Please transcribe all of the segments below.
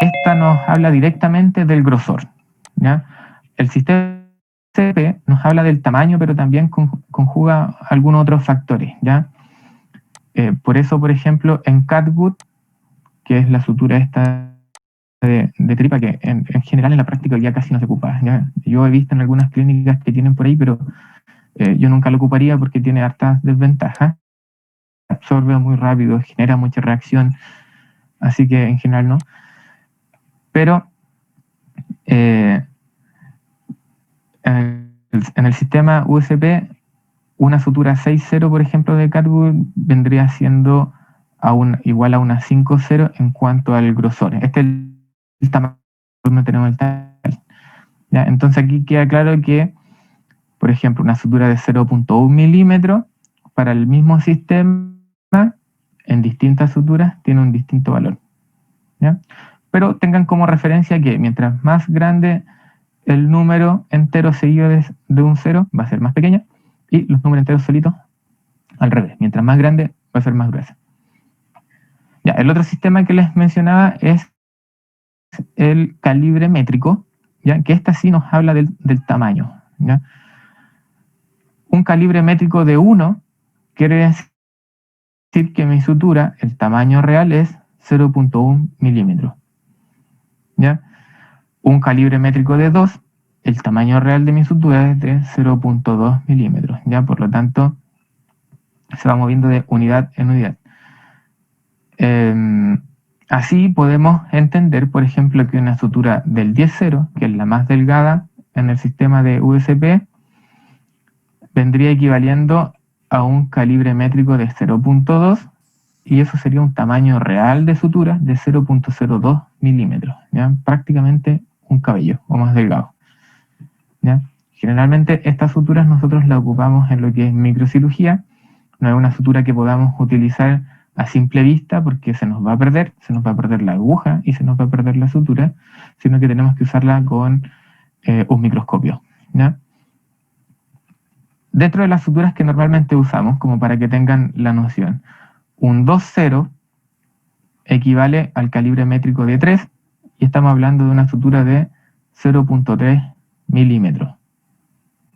esta nos habla directamente del grosor, ¿ya? El sistema USP nos habla del tamaño, pero también conjuga algunos otros factores, ¿ya? Por eso, por ejemplo, en Catwood, que es la sutura esta de tripa, que en general en la práctica ya casi no se ocupa, ¿ya? Yo he visto en algunas clínicas que tienen por ahí, pero yo nunca lo ocuparía porque tiene hartas desventajas. Absorbe muy rápido, genera mucha reacción, así que en general no. Pero en el sistema USP, una sutura 6.0, por ejemplo, de Catwood vendría siendo igual a una 5.0 en cuanto al grosor. Este es el tamaño, no tenemos el tamaño. ¿Ya? Entonces aquí queda claro que, por ejemplo, una sutura de 0.1 milímetros para el mismo sistema, en distintas suturas, tiene un distinto valor, ¿ya? Pero tengan como referencia que mientras más grande el número entero seguido de un 0, va a ser más pequeña, y los números enteros solitos, al revés. Mientras más grande, va a ser más gruesa. Ya, el otro sistema que les mencionaba es el calibre métrico, ¿ya? Que esta sí nos habla del tamaño, ¿ya? Un calibre métrico de 1 quiere decir que mi sutura, el tamaño real es 0.1 milímetros, ¿ya? Un calibre métrico de 2, el tamaño real de mi sutura es de 0.2 milímetros, ¿ya? Por lo tanto, se va moviendo de unidad en unidad. Así podemos entender, por ejemplo, que una sutura del 10.0, que es la más delgada en el sistema de USP, vendría equivaliendo a un calibre métrico de 0.2, y eso sería un tamaño real de sutura de 0.02 milímetros, ¿ya? Prácticamente un cabello o más delgado, ¿ya? Generalmente estas suturas nosotros las ocupamos en lo que es microcirugía. No es una sutura que podamos utilizar a simple vista porque se nos va a perder la aguja y se nos va a perder la sutura, sino que tenemos que usarla con un microscopio, ¿ya? Dentro de las suturas que normalmente usamos, como para que tengan la noción, un 2.0 equivale al calibre métrico de 3, y estamos hablando de una sutura de 0.3 milímetros,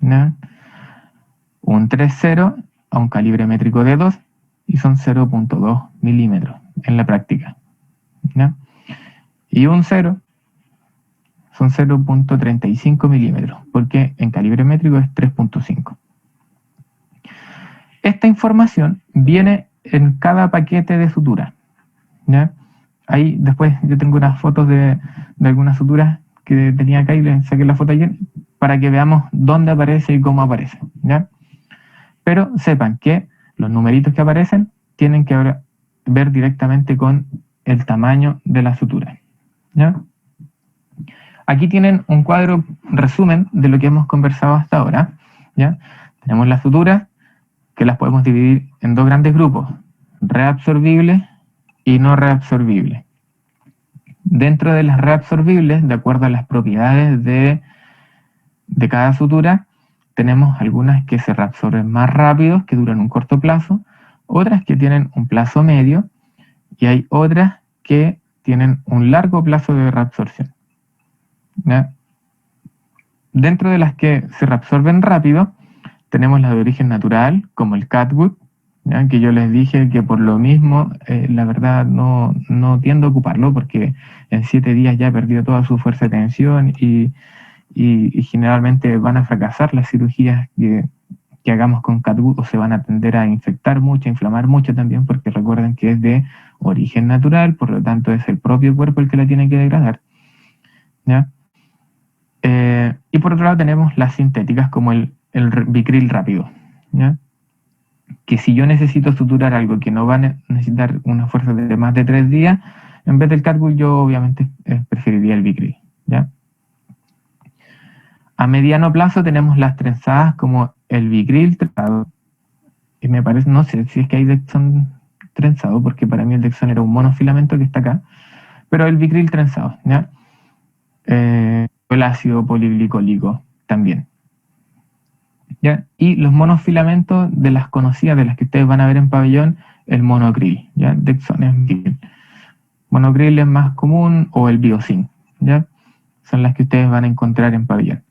¿ya? Un 3.0 a un calibre métrico de 2, y son 0.2 milímetros en la práctica, ¿ya? Y un 0 son 0.35 milímetros, porque en calibre métrico es 3.5. Esta información viene en cada paquete de sutura, ¿ya? Ahí después yo tengo unas fotos de algunas suturas que tenía acá y les saqué la foto ayer para que veamos dónde aparece y cómo aparece, ¿ya? Pero sepan que los numeritos que aparecen tienen que ver directamente con el tamaño de la sutura, ¿ya? Aquí tienen un cuadro resumen de lo que hemos conversado hasta ahora, ¿ya? Tenemos las suturas, que las podemos dividir en dos grandes grupos, reabsorbibles y no reabsorbibles. Dentro de las reabsorbibles, de acuerdo a las propiedades de cada sutura, tenemos algunas que se reabsorben más rápido, que duran un corto plazo, otras que tienen un plazo medio, y hay otras que tienen un largo plazo de reabsorción, ¿ya? Dentro de las que se reabsorben rápido, tenemos las de origen natural, como el Catwood, ¿ya? Que yo les dije que por lo mismo, la verdad, no tiendo a ocuparlo, porque en 7 días ya ha perdido toda su fuerza de tensión, y generalmente van a fracasar las cirugías que hagamos con Catwood, o se van a tender a infectar mucho, a inflamar mucho también, porque recuerden que es de origen natural, por lo tanto es el propio cuerpo el que la tiene que degradar, ¿ya? Y por otro lado tenemos las sintéticas, como el Vicryl rápido, ¿ya? Que si yo necesito suturar algo que no va a necesitar una fuerza de más de 3 días, en vez del Catwood yo obviamente preferiría el Vicryl, ¿ya? A mediano plazo tenemos las trenzadas, como el Vicryl trenzado, y me parece, no sé si es que hay Dexon trenzado, porque para mí el Dexon era un monofilamento que está acá, pero el Vicryl trenzado, ¿ya? El ácido poliglicólico también, ¿ya? Y los monofilamentos de las conocidas, de las que ustedes van a ver en pabellón, el monocril, ¿ya? Dexon es Vicryl. monocril es más común, o el Biosyn, ¿ya? Son las que ustedes van a encontrar en pabellón.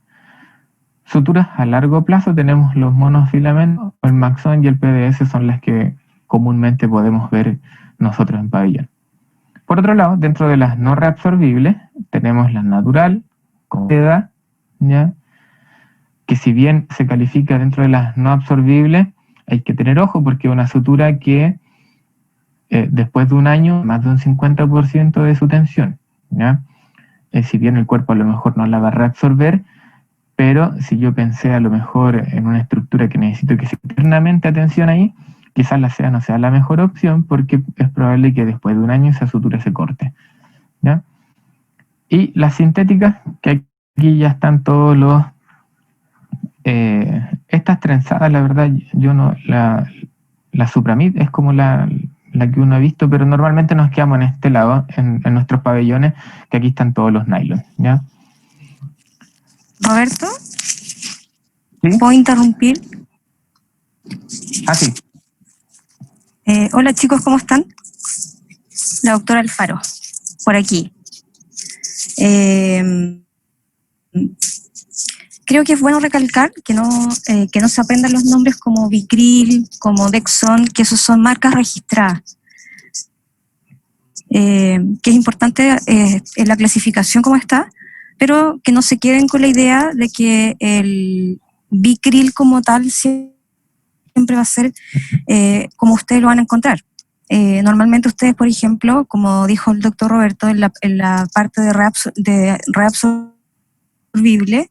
Suturas a largo plazo tenemos los monofilamentos, el Maxon y el PDS son las que comúnmente podemos ver nosotros en pabellón. Por otro lado, dentro de las no reabsorbibles, tenemos la natural, con seda, ¿ya? Que si bien se califica dentro de las no absorbibles, hay que tener ojo porque es una sutura que después de un año, más de un 50% de su tensión, ¿ya? Si bien el cuerpo a lo mejor no la va a reabsorber, pero si yo pensé a lo mejor en una estructura que necesito que sea eternamente atención ahí, quizás la seda no sea la mejor opción porque es probable que después de un año esa sutura se corte, ¿ya? Y las sintéticas, que aquí ya están todos los... estas trenzadas, la verdad, yo no... La Supramid es como la que uno ha visto, pero normalmente nos quedamos en este lado, en nuestros pabellones, que aquí están todos los nylon, ¿ya? Roberto, ¿Sí? ¿puedo interrumpir? Ah, sí. Hola chicos, ¿cómo están? La doctora Alfaro, por aquí. Creo que es bueno recalcar que no se aprendan los nombres como Vicril, como Dexon, que esos son marcas registradas. Que es importante en la clasificación como está, pero que no se queden con la idea de que el Vicril como tal siempre va a ser como ustedes lo van a encontrar. Normalmente ustedes, por ejemplo, como dijo el doctor Roberto, en la parte de reabsorbible,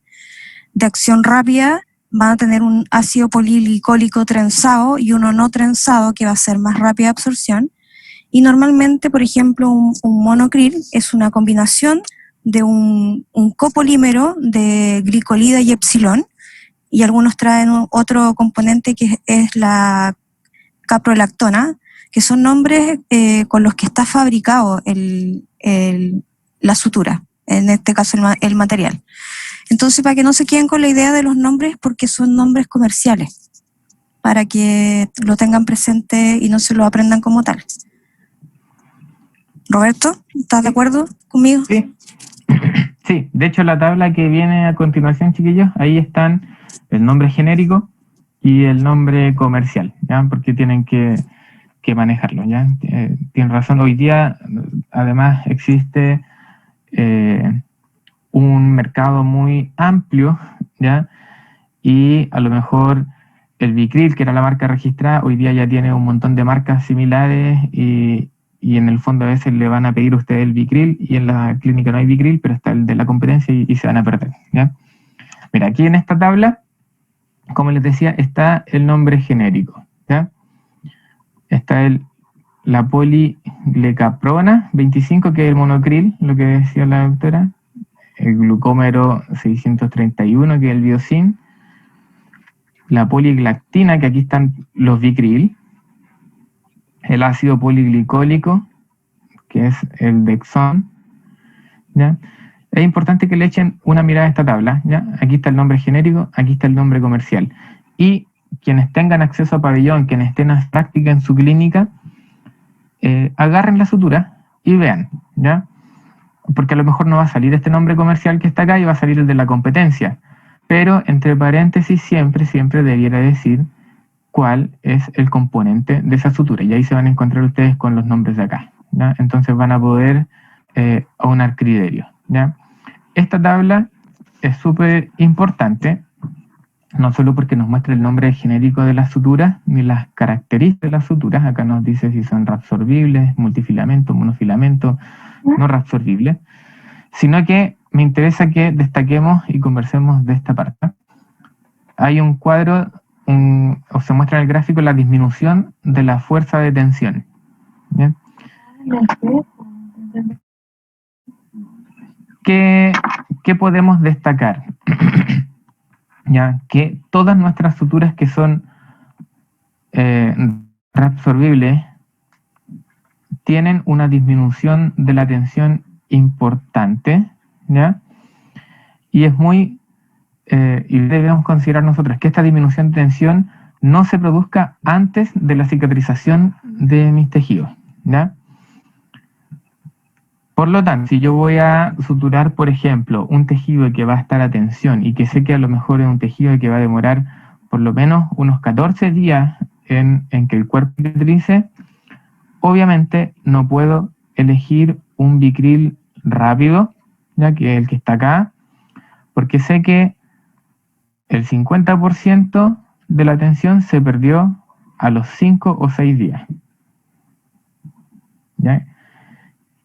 de acción rápida, van a tener un ácido polilglicólico trenzado y uno no trenzado que va a ser más rápida absorción. Y normalmente, por ejemplo, un monocril es una combinación de un copolímero de glicolida y epsilón, y algunos traen otro componente que es la caprolactona, que son nombres con los que está fabricado la sutura, en este caso el material. Entonces, para que no se queden con la idea de los nombres, porque son nombres comerciales, para que lo tengan presente y no se lo aprendan como tal. Roberto, ¿estás de acuerdo conmigo? Sí. Sí, de hecho la tabla que viene a continuación, chiquillos, ahí están el nombre genérico y el nombre comercial, ¿ya? Porque tienen que manejarlo, ¿ya? Tienen razón, hoy día además existe un mercado muy amplio, ¿ya? Y a lo mejor el Vicril, que era la marca registrada, hoy día ya tiene un montón de marcas similares y en el fondo a veces le van a pedir a ustedes el Vicril y en la clínica no hay Vicril, pero está el de la competencia y se van a perder, ¿ya? Mira, aquí en esta tabla, como les decía, está el nombre genérico, ¿ya? Está la poliglecaprona 25, que es el monocril, lo que decía la doctora, el glucómero 631, que es el Biosyn, la poliglactina, que aquí están los Vicril, el ácido poliglicólico, que es el Dexon, ¿ya? Es importante que le echen una mirada a esta tabla, ¿ya? Aquí está el nombre genérico, aquí está el nombre comercial. Y quienes tengan acceso a pabellón, quienes estén en práctica en su clínica, agarren la sutura y vean, ¿ya? Porque a lo mejor no va a salir este nombre comercial que está acá y va a salir el de la competencia. Pero entre paréntesis siempre debiera decir cuál es el componente de esa sutura. Y ahí se van a encontrar ustedes con los nombres de acá, ¿ya? Entonces van a poder aunar criterios, ¿ya? Esta tabla es súper importante, no solo porque nos muestra el nombre genérico de las suturas, ni las características de las suturas. Acá nos dice si son reabsorbibles, multifilamentos, monofilamentos, no reabsorbibles, sino que me interesa que destaquemos y conversemos de esta parte. Hay un cuadro, o se muestra en el gráfico la disminución de la fuerza de tensión, ¿bien? ¿Qué podemos destacar? ¿Ya? Que todas nuestras suturas que son reabsorbibles tienen una disminución de la tensión importante, ¿ya? Y es muy, y debemos considerar nosotros que esta disminución de tensión no se produzca antes de la cicatrización de mis tejidos, ¿ya? Por lo tanto, si yo voy a suturar, por ejemplo, un tejido que va a estar a tensión y que sé que a lo mejor es un tejido que va a demorar por lo menos unos 14 días en que el cuerpo cicatrice, obviamente no puedo elegir un Vicryl rápido, ya que el que está acá, porque sé que el 50% de la tensión se perdió a los 5 o 6 días. ¿Ya?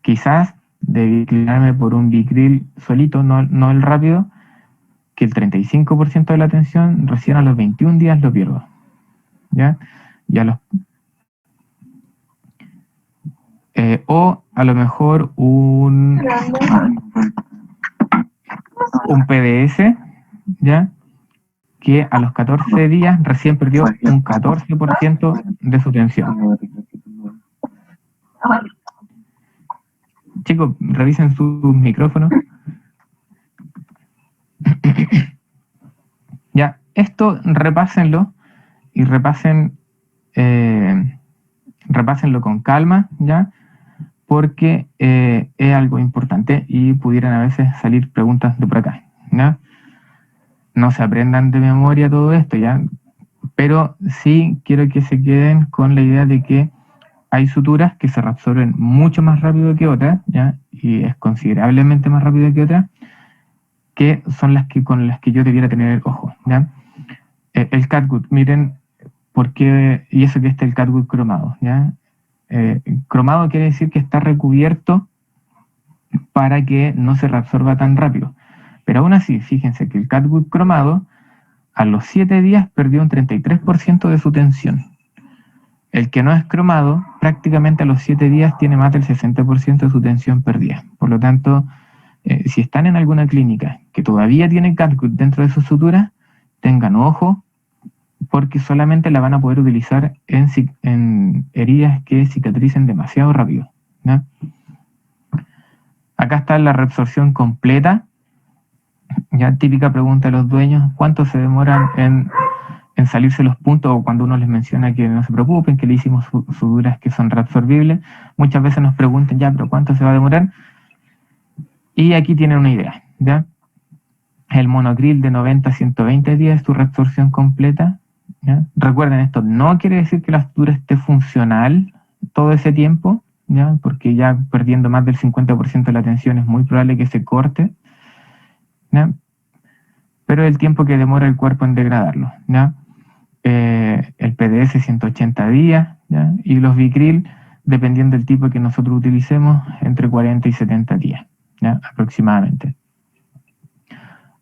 Quizás debí inclinarme por un Vicryl solito, no el rápido, que el 35% de la tensión recién a los 21 días lo pierdo. ¿Ya? Y o a lo mejor un PDS, ¿ya? Que a los 14 días recién perdió un 14% de su tensión. Chicos, revisen sus micrófonos. Ya, esto repásenlo y repásenlo con calma, ¿ya? Porque es algo importante y pudieran a veces salir preguntas de por acá, ¿ya? No se aprendan de memoria todo esto, ¿ya? Pero sí quiero que se queden con la idea de que hay suturas que se reabsorben mucho más rápido que otras, ¿ya? Y es considerablemente más rápido que otras, que son las que con las que yo debiera tener ojo, ¿ya? El catgut, miren por qué, y eso que está el catgut cromado, ¿ya? Cromado quiere decir que está recubierto para que no se reabsorba tan rápido. Pero aún así, fíjense que el catgut cromado a los 7 días perdió un 33% de su tensión. El que no es cromado, prácticamente a los 7 días tiene más del 60% de su tensión perdida. Por lo tanto, si están en alguna clínica que todavía tiene catgut dentro de sus suturas, tengan ojo, porque solamente la van a poder utilizar en heridas que cicatricen demasiado rápido, ¿no? Acá está la reabsorción completa. Ya típica pregunta de los dueños, ¿cuánto se demoran en salirse los puntos? O cuando uno les menciona que no se preocupen, que le hicimos suturas que son reabsorbibles, muchas veces nos preguntan, ya, pero ¿cuánto se va a demorar? Y aquí tienen una idea, ¿ya? El Monocril de 90 a 120 días es tu reabsorción completa, ¿ya? Recuerden, esto no quiere decir que la sutura esté funcional todo ese tiempo, ¿ya? Porque ya perdiendo más del 50% de la tensión es muy probable que se corte, ¿ya? Pero el tiempo que demora el cuerpo en degradarlo, ¿ya? El PDS 180 días, ¿ya? Y los Vicryl, dependiendo del tipo que nosotros utilicemos, entre 40 y 70 días, ¿ya? Aproximadamente.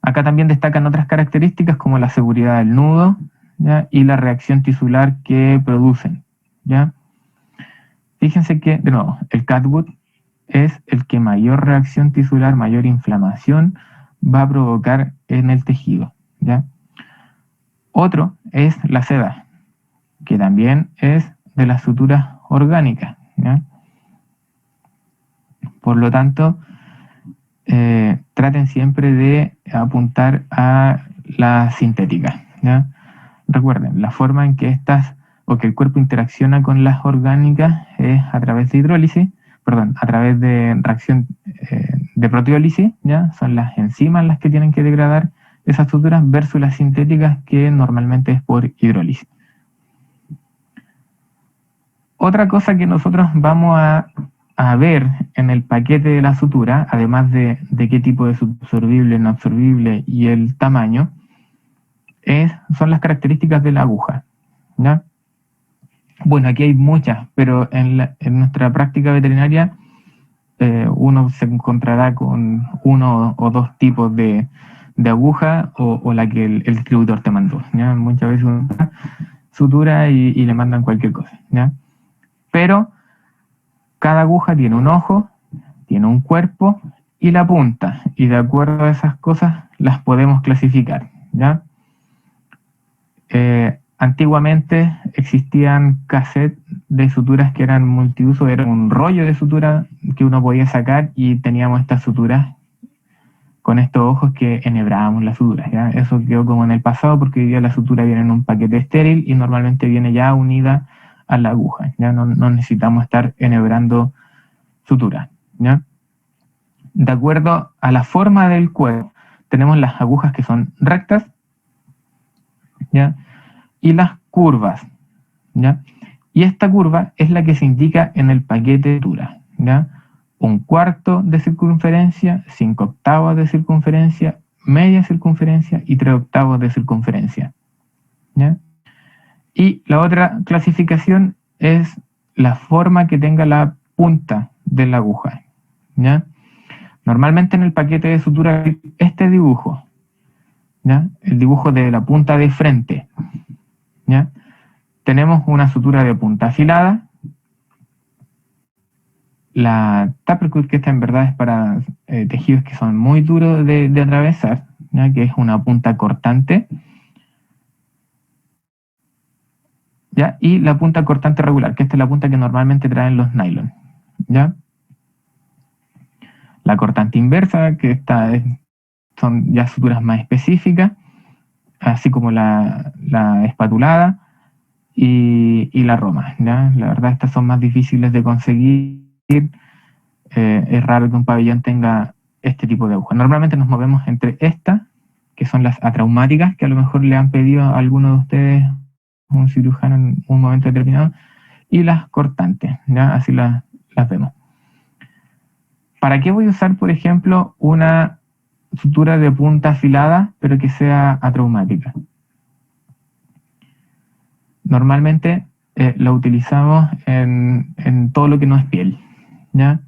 Acá también destacan otras características como la seguridad del nudo, ¿ya? Y la reacción tisular que producen, ¿ya? Fíjense que, de nuevo, el catgut es el que mayor reacción tisular, mayor inflamación va a provocar en el tejido, ¿ya? Otro es la seda, que también es de las suturas orgánicas, ¿ya? Por lo tanto, traten siempre de apuntar a la sintética, ¿ya? Recuerden, la forma en que estas o que el cuerpo interacciona con las orgánicas es a través de hidrólisis, a través de reacción de proteólisis, ¿ya? Son las enzimas las que tienen que degradar esas suturas versus las sintéticas que normalmente es por hidrólisis. Otra cosa que nosotros vamos a ver en el paquete de la sutura, además de qué tipo de absorbible, no absorbible y el tamaño, son las características de la aguja, ¿ya? Bueno, aquí hay muchas, pero en nuestra práctica veterinaria uno se encontrará con uno o dos tipos de aguja o la que el distribuidor te mandó, ¿ya? Muchas veces uno sutura y le mandan cualquier cosa, ¿ya? Pero cada aguja tiene un ojo, tiene un cuerpo y la punta, y de acuerdo a esas cosas las podemos clasificar, ¿ya? Antiguamente existían cassettes de suturas que eran multiuso, era un rollo de sutura que uno podía sacar y teníamos estas suturas con estos ojos que enhebrábamos las suturas, ¿ya? Eso quedó como en el pasado porque hoy día la sutura viene en un paquete estéril y normalmente viene ya unida a la aguja, ya no necesitamos estar enhebrando sutura, ¿ya? de acuerdo a la forma del cuero. Tenemos las agujas que son rectas, ¿ya? Y las curvas, ¿ya? Y esta curva es la que se indica en el paquete de sutura, ¿ya? 1/4 de circunferencia, 5/8 de circunferencia, media circunferencia y 3/8 de circunferencia, ¿ya? Y la otra clasificación es la forma que tenga la punta de la aguja, ¿ya? Normalmente en el paquete de sutura hay este dibujo, ¿ya? El dibujo de la punta de frente, ¿ya? Tenemos una sutura de punta afilada. La taper cut, que esta en verdad es para tejidos que son muy duros de atravesar, ¿ya? Que es una punta cortante, ¿ya? Y la punta cortante regular, que esta es la punta que normalmente traen los nylon, ¿ya? La cortante inversa, que son ya suturas más específicas, así como la espatulada y la roma, ¿ya? La verdad estas son más difíciles de conseguir. Es raro que un pabellón tenga este tipo de aguja. Normalmente nos movemos entre estas, que son las atraumáticas, que a lo mejor le han pedido a alguno de ustedes, un cirujano en un momento determinado, y las cortantes, ¿ya? Así las vemos. ¿Para qué voy a usar, por ejemplo, una sutura de punta afilada, pero que sea atraumática? Normalmente la utilizamos en todo lo que no es piel, ¿ya?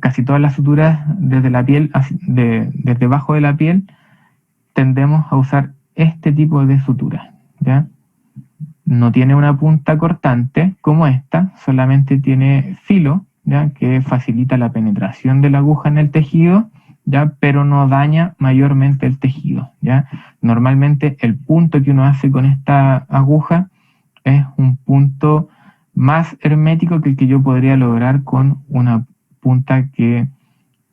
Casi todas las suturas desde la piel, desde debajo de la piel, tendemos a usar este tipo de sutura, ¿ya? No tiene una punta cortante como esta, solamente tiene filo, ¿ya? Que facilita la penetración de la aguja en el tejido, ¿ya? Pero no daña mayormente el tejido, ¿ya? Normalmente el punto que uno hace con esta aguja es un punto más hermético que el que yo podría lograr con una punta que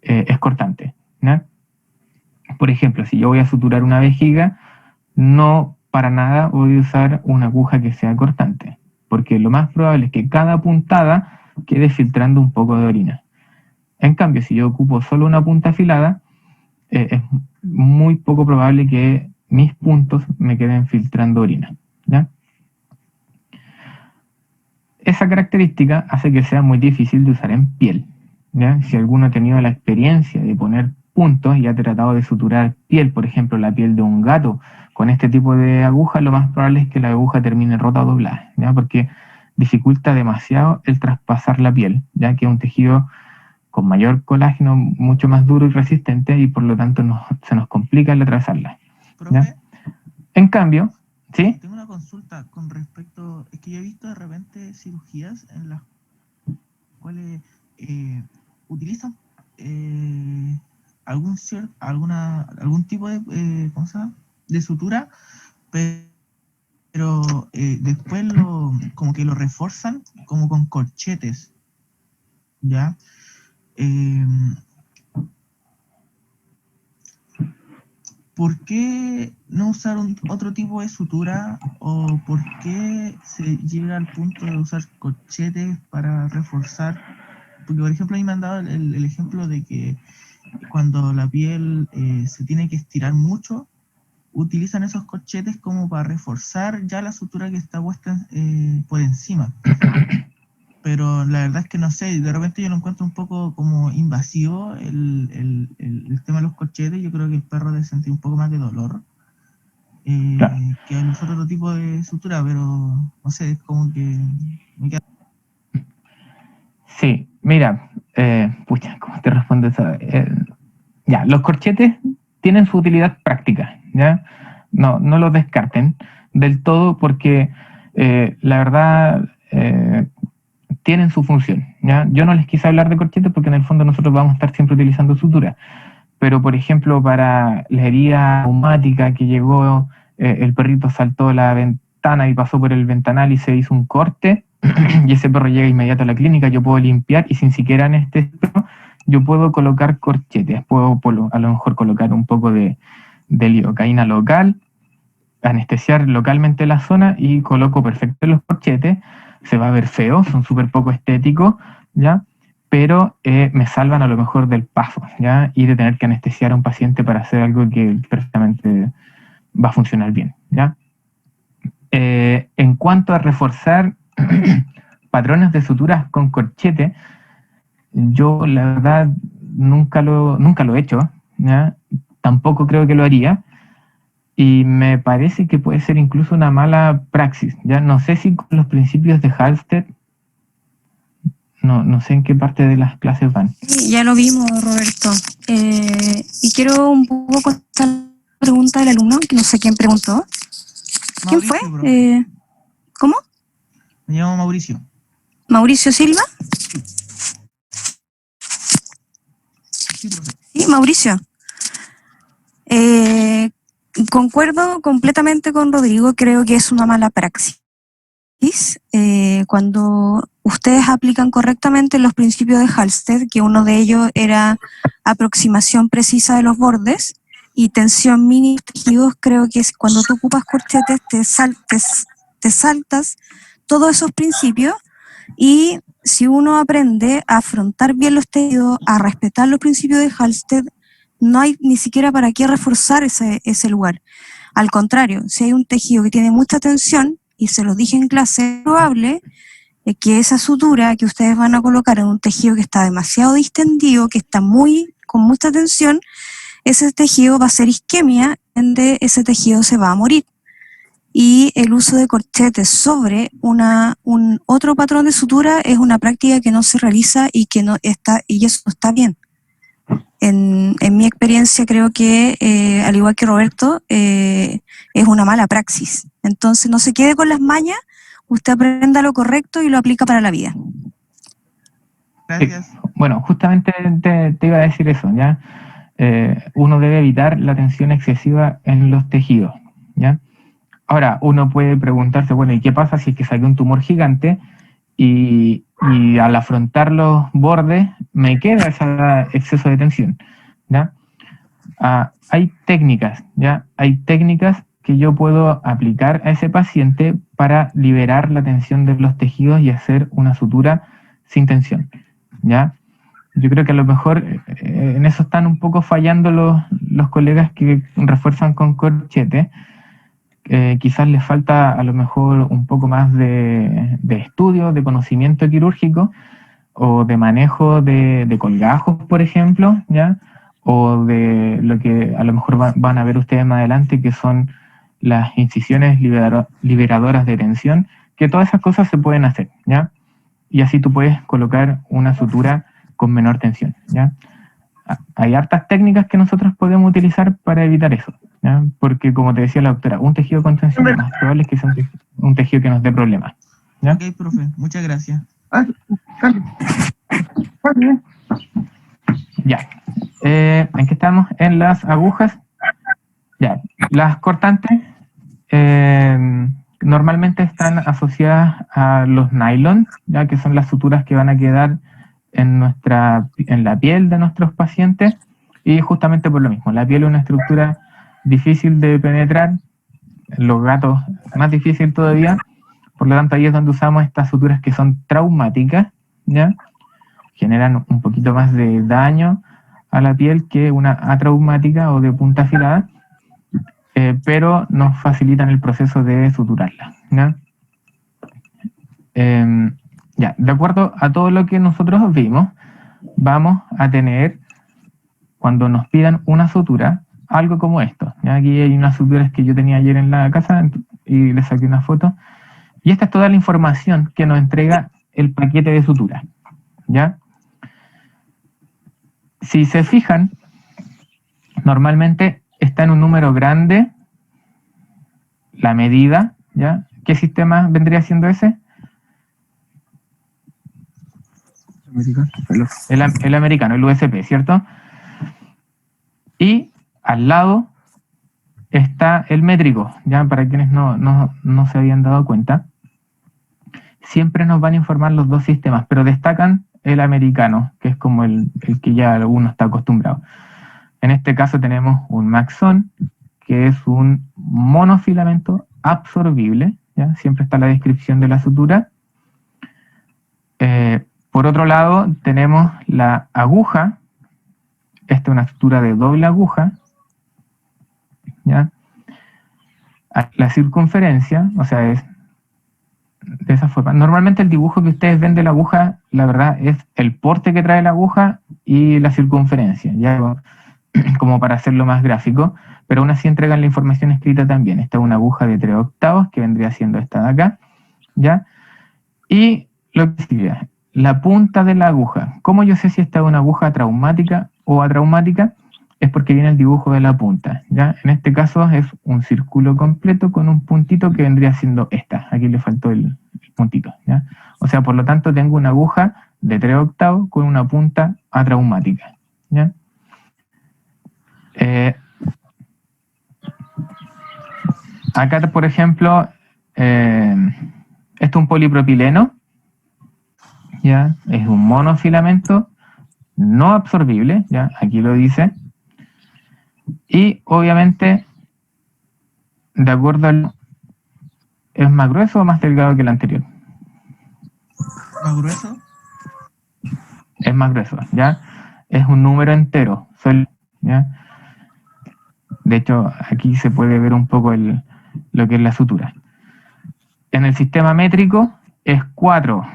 es cortante, ¿ya? Por ejemplo, si yo voy a suturar una vejiga, no para nada voy a usar una aguja que sea cortante, porque lo más probable es que cada puntada quede filtrando un poco de orina. En cambio, si yo ocupo solo una punta afilada, es muy poco probable que mis puntos me queden filtrando orina, ¿ya? Esa característica hace que sea muy difícil de usar en piel, ¿ya? Si alguno ha tenido la experiencia de poner puntos y ha tratado de suturar piel, por ejemplo, la piel de un gato, con este tipo de aguja, lo más probable es que la aguja termine rota o doblada, ¿ya? Porque dificulta demasiado el traspasar la piel, ya que es un tejido con mayor colágeno, mucho más duro y resistente, y por lo tanto se nos complica el atravesarla, ¿ya? Profe, En cambio, ¿sí? tengo una consulta con respecto, es que yo he visto de repente cirugías en las cuales utilizan algún tipo de, ¿cómo se llama? De sutura, pero después como que lo refuerzan como con corchetes, ¿ya? ¿Por qué no usar otro tipo de sutura, o por qué se llega al punto de usar corchetes para reforzar? Porque, por ejemplo, a mí me han dado el ejemplo de que cuando la piel se tiene que estirar mucho, utilizan esos corchetes como para reforzar ya la sutura que está puesta por encima. Pero la verdad es que no sé, de repente yo lo encuentro un poco como invasivo el tema de los corchetes. Yo creo que el perro debe sentir un poco más de dolor Claro. que al usar otro tipo de sutura, pero no sé, es como que me queda... Sí, mira, pucha, ¿cómo te respondo eso? Ya, los corchetes tienen su utilidad práctica, ¿ya? No los descarten del todo, porque la verdad tienen su función, ¿ya? Yo no les quise hablar de corchetes porque en el fondo nosotros vamos a estar siempre utilizando sutura, pero por ejemplo para la herida traumática que llegó, el perrito saltó la ventana y pasó por el ventanal y se hizo un corte, y ese perro llega inmediato a la clínica, yo puedo limpiar y sin siquiera anestesiarlo, yo puedo colocar corchetes, puedo a lo mejor colocar un poco de lidocaína local, anestesiar localmente la zona y coloco perfecto los corchetes. Se va a ver feo, son súper poco estéticos, ¿ya? pero me salvan a lo mejor del paso, ¿ya? Y de tener que anestesiar a un paciente para hacer algo que perfectamente va a funcionar bien, ¿ya? En cuanto a reforzar patrones de suturas con corchete, yo la verdad nunca lo he hecho, ¿ya? Tampoco creo que lo haría, y me parece que puede ser incluso una mala praxis, ¿ya? No sé si con los principios de Halsted, no sé en qué parte de las clases van. Sí, ya lo vimos, Roberto. Y quiero un poco contestar la pregunta del alumno, que no sé quién preguntó. ¿Quién fue? Mauricio, profe. ¿Cómo? Me llamo Mauricio. ¿Mauricio Silva? Sí, profe. Sí, Mauricio. Concuerdo completamente con Rodrigo, creo que es una mala praxis. Cuando ustedes aplican correctamente los principios de Halsted, que uno de ellos era aproximación precisa de los bordes y tensión mínima de tejidos, creo que es cuando tú ocupas corchetes te saltas todos esos principios, y si uno aprende a afrontar bien los tejidos, a respetar los principios de Halsted, no hay ni siquiera para qué reforzar ese lugar. Al contrario, si hay un tejido que tiene mucha tensión, y se los dije en clase, es probable que esa sutura que ustedes van a colocar en un tejido que está demasiado distendido, que está con mucha tensión, ese tejido va a ser isquemia, donde ese tejido se va a morir. Y el uso de corchetes sobre un otro patrón de sutura es una práctica que no se realiza y eso no está bien. En mi experiencia creo que, al igual que Roberto, es una mala praxis. Entonces no se quede con las mañas, usted aprenda lo correcto y lo aplica para la vida. Gracias. Bueno, justamente te iba a decir eso, ¿ya? Uno debe evitar la tensión excesiva en los tejidos, ¿ya? Ahora, uno puede preguntarse, bueno, ¿y qué pasa si es que saqué un tumor gigante y al afrontar los bordes me queda ese exceso de tensión, ¿ya? Hay técnicas, ¿ya? Hay técnicas que yo puedo aplicar a ese paciente para liberar la tensión de los tejidos y hacer una sutura sin tensión, ¿ya? Yo creo que a lo mejor en eso están un poco fallando los colegas que refuerzan con corchete. Quizás les falta a lo mejor un poco más de estudio, de conocimiento quirúrgico o de manejo de colgajos, por ejemplo, ¿ya? O de lo que a lo mejor van a ver ustedes más adelante, que son las incisiones liberadoras de tensión, que todas esas cosas se pueden hacer, ¿ya? Y así tú puedes colocar una sutura con menor tensión, ¿ya? Hay hartas técnicas que nosotros podemos utilizar para evitar eso, ¿ya? Porque como te decía la doctora, un tejido con tensión lo más probable es que sea un tejido que nos dé problemas, ¿ya? Ok, profe, muchas gracias. Ya. ¿En qué estamos? En las agujas. Ya. Las cortantes normalmente están asociadas a los nylon, ya que son las suturas que van a quedar en la piel de nuestros pacientes, y justamente por lo mismo, la piel es una estructura difícil de penetrar, en los gatos más difícil todavía, por lo tanto ahí es donde usamos estas suturas que son traumáticas, ¿ya? Generan un poquito más de daño a la piel que una atraumática o de punta afilada, pero nos facilitan el proceso de suturarla, ¿ya? Ya, de acuerdo a todo lo que nosotros vimos, vamos a tener, cuando nos pidan una sutura, algo como esto, ¿ya? Aquí hay unas suturas que yo tenía ayer en la casa y les saqué una foto, y esta es toda la información que nos entrega el paquete de sutura, ¿ya? Si se fijan, normalmente está en un número grande la medida, ¿ya? ¿Qué sistema vendría siendo ese? El americano, el USP, ¿cierto? Y al lado está el métrico, ya para quienes no se habían dado cuenta. Siempre nos van a informar los dos sistemas, pero destacan el americano, que es como el que ya uno está acostumbrado. En este caso tenemos un Maxon, que es un monofilamento absorbible, ¿ya? Siempre está la descripción de la sutura. Por otro lado, tenemos la aguja. Esta es una sutura de doble aguja, ¿ya? La circunferencia, o sea, es de esa forma. Normalmente el dibujo que ustedes ven de la aguja, la verdad, es el porte que trae la aguja y la circunferencia, ya como para hacerlo más gráfico, pero aún así entregan la información escrita también. Esta es una aguja de 3/8, que vendría siendo esta de acá, ¿ya? Y lo que sigue, la punta de la aguja. ¿Cómo yo sé si esta es una aguja traumática o atraumática? Es porque viene el dibujo de la punta, ¿ya? En este caso es un círculo completo con un puntito que vendría siendo esta. Aquí le faltó el puntito, ¿ya? O sea, por lo tanto tengo una aguja de 3/8 con una punta atraumática, ¿ya? Acá, por ejemplo, esto es un polipropileno, ¿ya? Es un monofilamento no absorbible, ¿ya? Aquí lo dice. Y obviamente, de acuerdo al... ¿Es más grueso o más delgado que el anterior? ¿Más grueso? Es más grueso, ¿ya? Es un número entero, ¿ya? De hecho, aquí se puede ver un poco lo que es la sutura. En el sistema métrico es 4,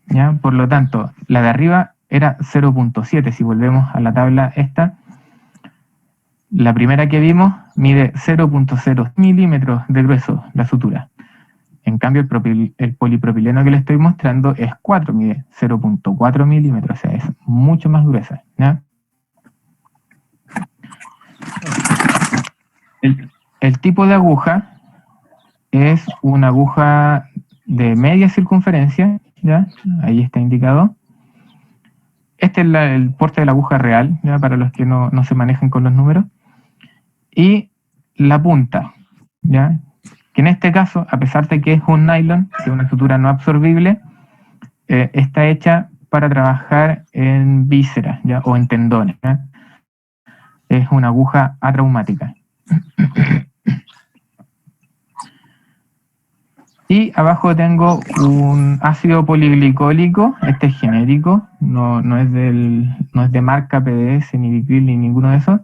¿ya? Por lo tanto, la de arriba era 0.7. Si volvemos a la tabla esta, la primera que vimos mide 0.0 milímetros de grueso la sutura. En cambio, el polipropileno que le estoy mostrando es 4, mide 0.4 milímetros, o sea, es mucho más gruesa, ¿ya? El tipo de aguja es una aguja de media circunferencia, ¿ya? Ahí está indicado. Este es el porte de la aguja real, ¿ya? Para los que no se manejan con los números. Y la punta, ¿ya? Que en este caso, a pesar de que es un nylon, que es una sutura no absorbible, está hecha para trabajar en vísceras, ¿ya? O en tendones, ¿ya? Es una aguja atraumática. Y abajo tengo un ácido poliglicólico, este es genérico, no es de marca PDS, ni Vicryl, ni ninguno de esos.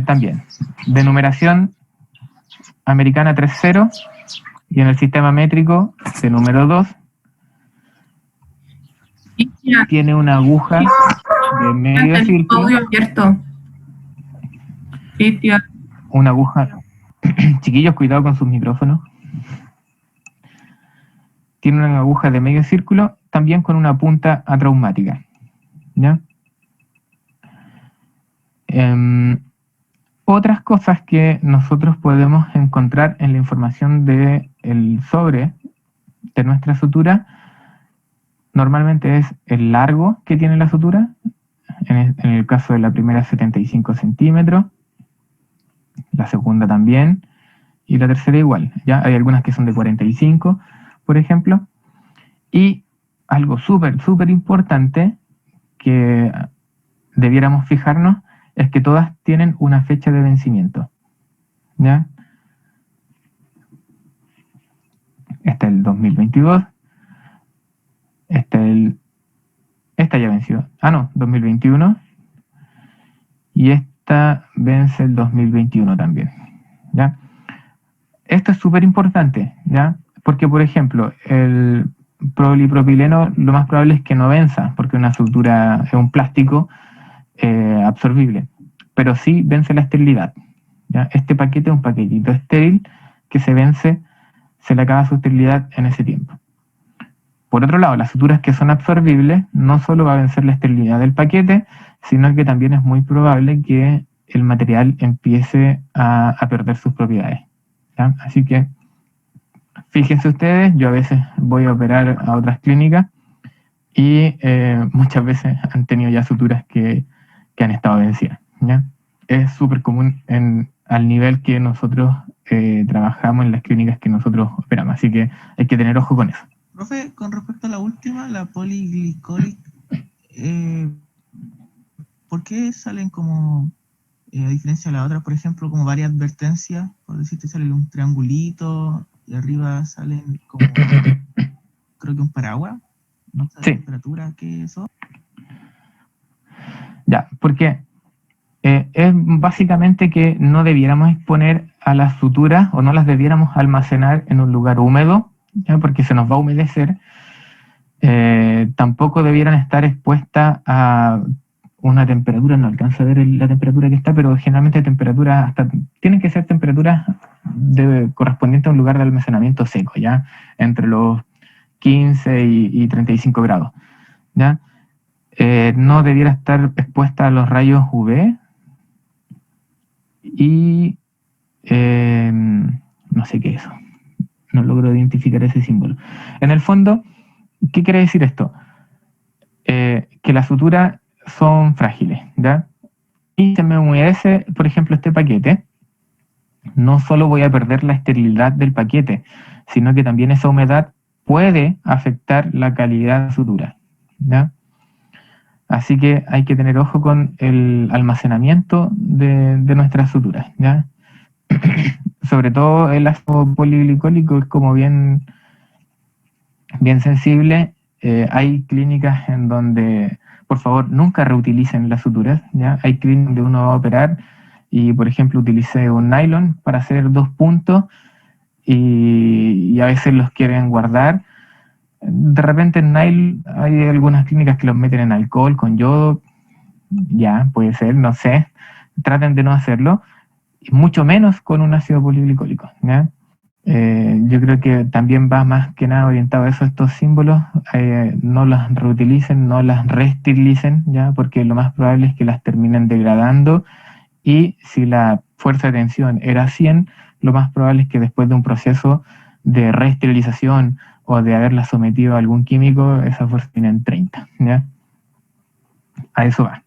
También, de numeración americana 3.0 y en el sistema métrico de número 2 tiene una aguja de medio círculo. Una aguja. Chiquillos, cuidado con sus micrófonos. Tiene una aguja de medio círculo, también con una punta atraumática, ¿ya? Otras cosas que nosotros podemos encontrar en la información del sobre de nuestra sutura, normalmente es el largo que tiene la sutura, en el caso de la primera 75 centímetros, la segunda también, y la tercera igual, ¿ya? Hay algunas que son de 45, por ejemplo, y algo súper, súper importante que debiéramos fijarnos es que todas tienen una fecha de vencimiento, ¿ya? Este es el 2022, esta ya venció, 2021, y esta vence el 2021 también, ¿ya? Esto es súper importante, ¿ya? Porque, por ejemplo, el polipropileno lo más probable es que no venza, porque una sutura es un plástico absorbible, pero sí vence la esterilidad, ¿ya? Este paquete es un paquetito estéril que se vence, se le acaba su esterilidad en ese tiempo. Por otro lado, las suturas que son absorbibles no solo va a vencer la esterilidad del paquete, sino que también es muy probable que el material empiece a perder sus propiedades, ¿ya? Así que fíjense ustedes, yo a veces voy a operar a otras clínicas y muchas veces han tenido ya suturas que han estado vencidas, ¿ya? Es súper común al nivel que nosotros trabajamos en las clínicas que nosotros operamos, así que hay que tener ojo con eso. Profe, con respecto a la última, la poliglicolic, ¿por qué salen como, a diferencia de la otra, por ejemplo, como varias advertencias? Por decirte, sale un triangulito y arriba salen como creo que un paraguas, no sé la Sí. temperatura que eso. Ya, porque es básicamente que no debiéramos exponer a las suturas o no las debiéramos almacenar en un lugar húmedo, ¿ya? Porque se nos va a humedecer. Tampoco debieran estar expuestas a una temperatura, no alcanzo a ver la temperatura que está, pero generalmente temperaturas tienen que ser temperaturas correspondientes a un lugar de almacenamiento seco, ¿ya? Entre los 15 y 35 grados, ¿ya? No debiera estar expuesta a los rayos UV y no sé qué es eso. No logro identificar ese símbolo. En el fondo, ¿qué quiere decir esto? Que las suturas son frágiles, ¿ya? Y se me humedece, por ejemplo, este paquete. No solo voy a perder la esterilidad del paquete, sino que también esa humedad puede afectar la calidad de la sutura, ¿ya? Así que hay que tener ojo con el almacenamiento de nuestras suturas, ¿ya? Sobre todo el ácido poliglicólico es como bien sensible. Hay clínicas en donde, por favor, nunca reutilicen las suturas, ¿ya? Hay clínicas donde uno va a operar y, por ejemplo, utilicé un nylon para hacer 2 puntos y a veces los quieren guardar. De repente en nylon hay algunas clínicas que los meten en alcohol con yodo, ya, puede ser, no sé. Traten de no hacerlo, y mucho menos con un ácido poliglicólico, ¿ya? Yo creo que también va más que nada orientado a eso, estos símbolos, no las reutilicen, no las reesterilicen, ¿ya? Porque lo más probable es que las terminen degradando y si la fuerza de tensión era 100, lo más probable es que después de un proceso de reesterilización o de haberla sometido a algún químico, esa fuerza tiene en 30, ¿ya? A eso va.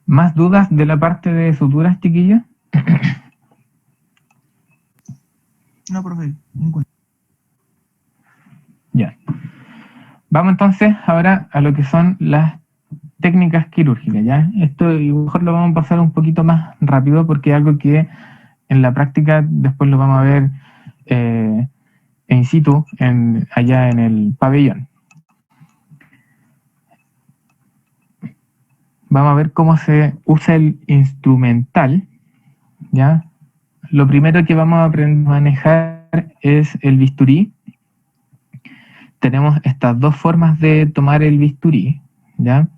¿Más dudas de la parte de suturas, chiquillos? No, profe, ninguna. Ya. Vamos entonces ahora a lo que son las técnicas quirúrgicas, ¿ya? Esto a lo mejor lo vamos a pasar un poquito más rápido porque es algo que en la práctica después lo vamos a ver in situ, allá en el pabellón. Vamos a ver cómo se usa el instrumental, ¿ya? Lo primero que vamos a aprender a manejar es el bisturí. Tenemos estas dos formas de tomar el bisturí, ¿ya?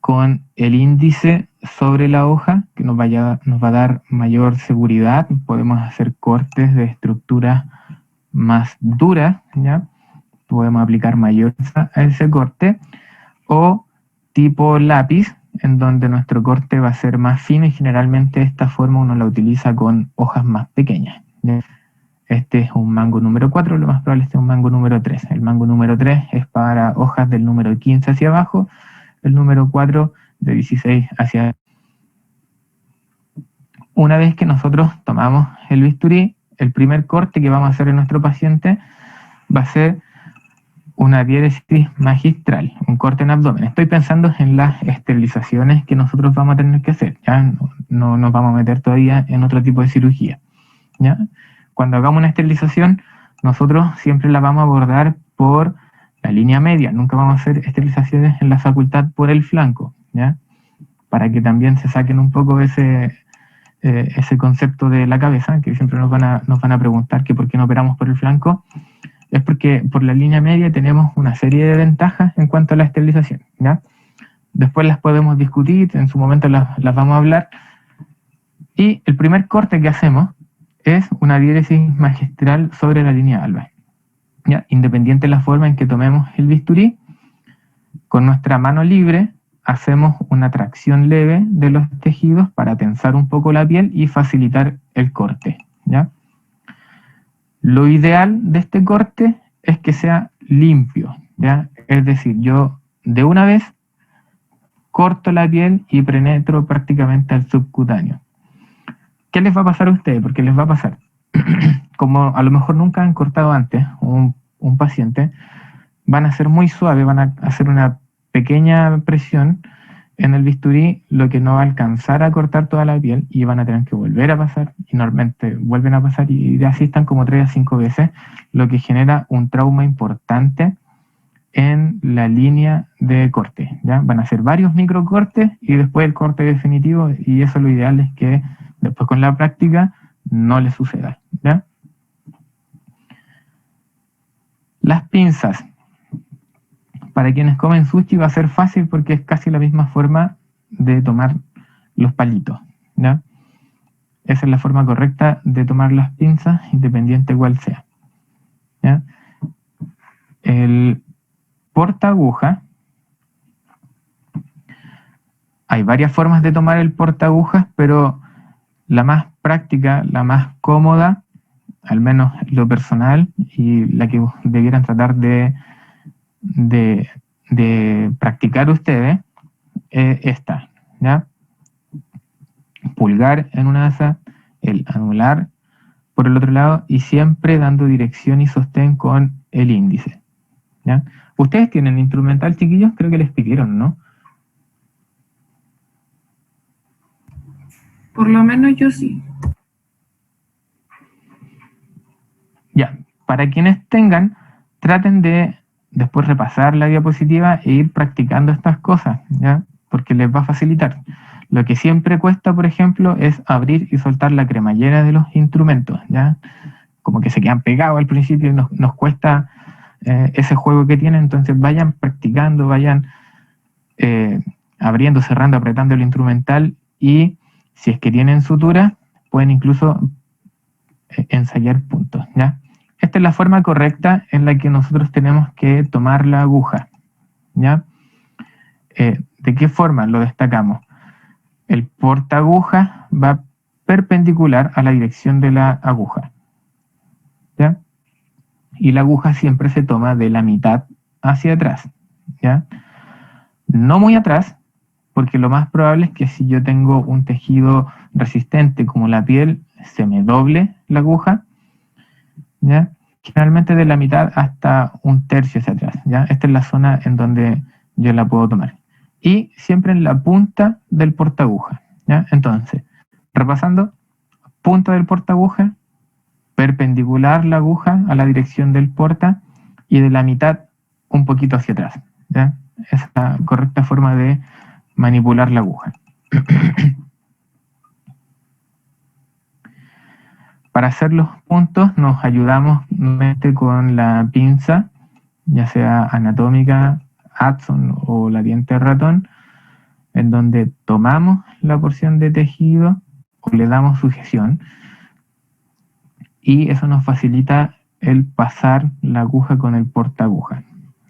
Con el índice sobre la hoja, que nos va a dar mayor seguridad. Podemos hacer cortes de estructuras más duras, ¿ya? Podemos aplicar mayor a ese corte, o tipo lápiz, en donde nuestro corte va a ser más fino y generalmente esta forma uno la utiliza con hojas más pequeñas, ¿ya? Este es un mango número 4, lo más probable es que es un mango número 3. El mango número 3 es para hojas del número 15 hacia abajo, el número 4 de 16 hacia abajo. Una vez que nosotros tomamos el bisturí, el primer corte que vamos a hacer en nuestro paciente va a ser una diéresis magistral, un corte en abdomen. Estoy pensando en las esterilizaciones que nosotros vamos a tener que hacer. Ya no nos vamos a meter todavía en otro tipo de cirugía, ¿ya? Cuando hagamos una esterilización, nosotros siempre la vamos a abordar por la línea media. Nunca vamos a hacer esterilizaciones en la facultad por el flanco, ¿ya? Para que también se saquen un poco ese concepto de la cabeza, que siempre nos van a preguntar que por qué no operamos por el flanco. Es porque por la línea media tenemos una serie de ventajas en cuanto a la esterilización, ¿ya? Después las podemos discutir, en su momento las vamos a hablar. Y el primer corte que hacemos es una diéresis magistral sobre la línea alba, ¿ya? Independiente de la forma en que tomemos el bisturí, con nuestra mano libre hacemos una tracción leve de los tejidos para tensar un poco la piel y facilitar el corte, ¿ya? Lo ideal de este corte es que sea limpio, ¿ya? Es decir, yo de una vez corto la piel y penetro prácticamente al subcutáneo. ¿Qué les va a pasar a ustedes? Porque les va a pasar, como a lo mejor nunca han cortado antes un paciente, van a ser muy suaves, van a hacer una pequeña presión en el bisturí, lo que no va a alcanzar a cortar toda la piel y van a tener que volver a pasar, y normalmente vuelven a pasar y así están como 3 a 5 veces, lo que genera un trauma importante en la línea de corte, ¿ya? Van a ser varios microcortes y después el corte definitivo, y eso lo ideal es que después con la práctica no le suceda, ¿ya? Las pinzas. Para quienes comen sushi va a ser fácil porque es casi la misma forma de tomar los palitos, ¿ya? Esa es la forma correcta de tomar las pinzas, independiente cuál sea, ¿ya? El portaaguja. Hay varias formas de tomar el portaagujas, pero la más práctica, la más cómoda, al menos lo personal, y la que debieran tratar de practicar ustedes, es esta, ¿ya? Pulgar en una asa, el anular por el otro lado, y siempre dando dirección y sostén con el índice, ¿ya? Ustedes tienen instrumental, chiquillos, creo que les pidieron, ¿no? Por lo menos yo sí. Ya, para quienes tengan, traten de después repasar la diapositiva e ir practicando estas cosas, ¿ya? Porque les va a facilitar. Lo que siempre cuesta, por ejemplo, es abrir y soltar la cremallera de los instrumentos, ¿ya? Como que se quedan pegados al principio y nos cuesta ese juego que tienen, entonces vayan practicando, vayan abriendo, cerrando, apretando el instrumental, y si es que tienen sutura, pueden incluso ensayar puntos, ¿ya? Esta es la forma correcta en la que nosotros tenemos que tomar la aguja, ¿ya? ¿De qué forma lo destacamos? El portaaguja va perpendicular a la dirección de la aguja, ¿ya? Y la aguja siempre se toma de la mitad hacia atrás, ¿ya? No muy atrás, porque lo más probable es que si yo tengo un tejido resistente como la piel, se me doble la aguja, ¿ya? Generalmente de la mitad hasta un tercio hacia atrás, ¿ya? Esta es la zona en donde yo la puedo tomar. Y siempre en la punta del portaaguja, ¿ya? Entonces, repasando, punta del portaaguja, perpendicular la aguja a la dirección del porta, y de la mitad un poquito hacia atrás, ¿ya? Esa es la correcta forma de manipular la aguja. Para hacer los puntos nos ayudamos nuevamente con la pinza, ya sea anatómica, Hudson o la diente de ratón, en donde tomamos la porción de tejido o le damos sujeción, y eso nos facilita el pasar la aguja con el portaaguja,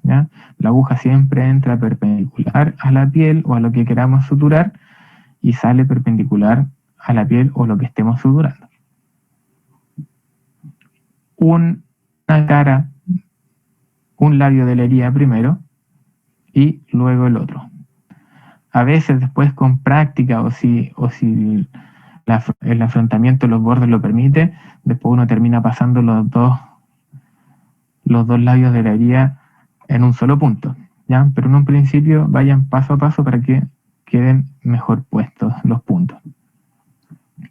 ¿ya? La aguja siempre entra perpendicular a la piel o a lo que queramos suturar y sale perpendicular a la piel o lo que estemos suturando. Una cara, un labio de la herida primero y luego el otro. A veces después con práctica o si el afrontamiento de los bordes lo permite, después uno termina pasando los dos labios de la herida en un solo punto, ¿ya? Pero en un principio vayan paso a paso para que queden mejor puestos los puntos.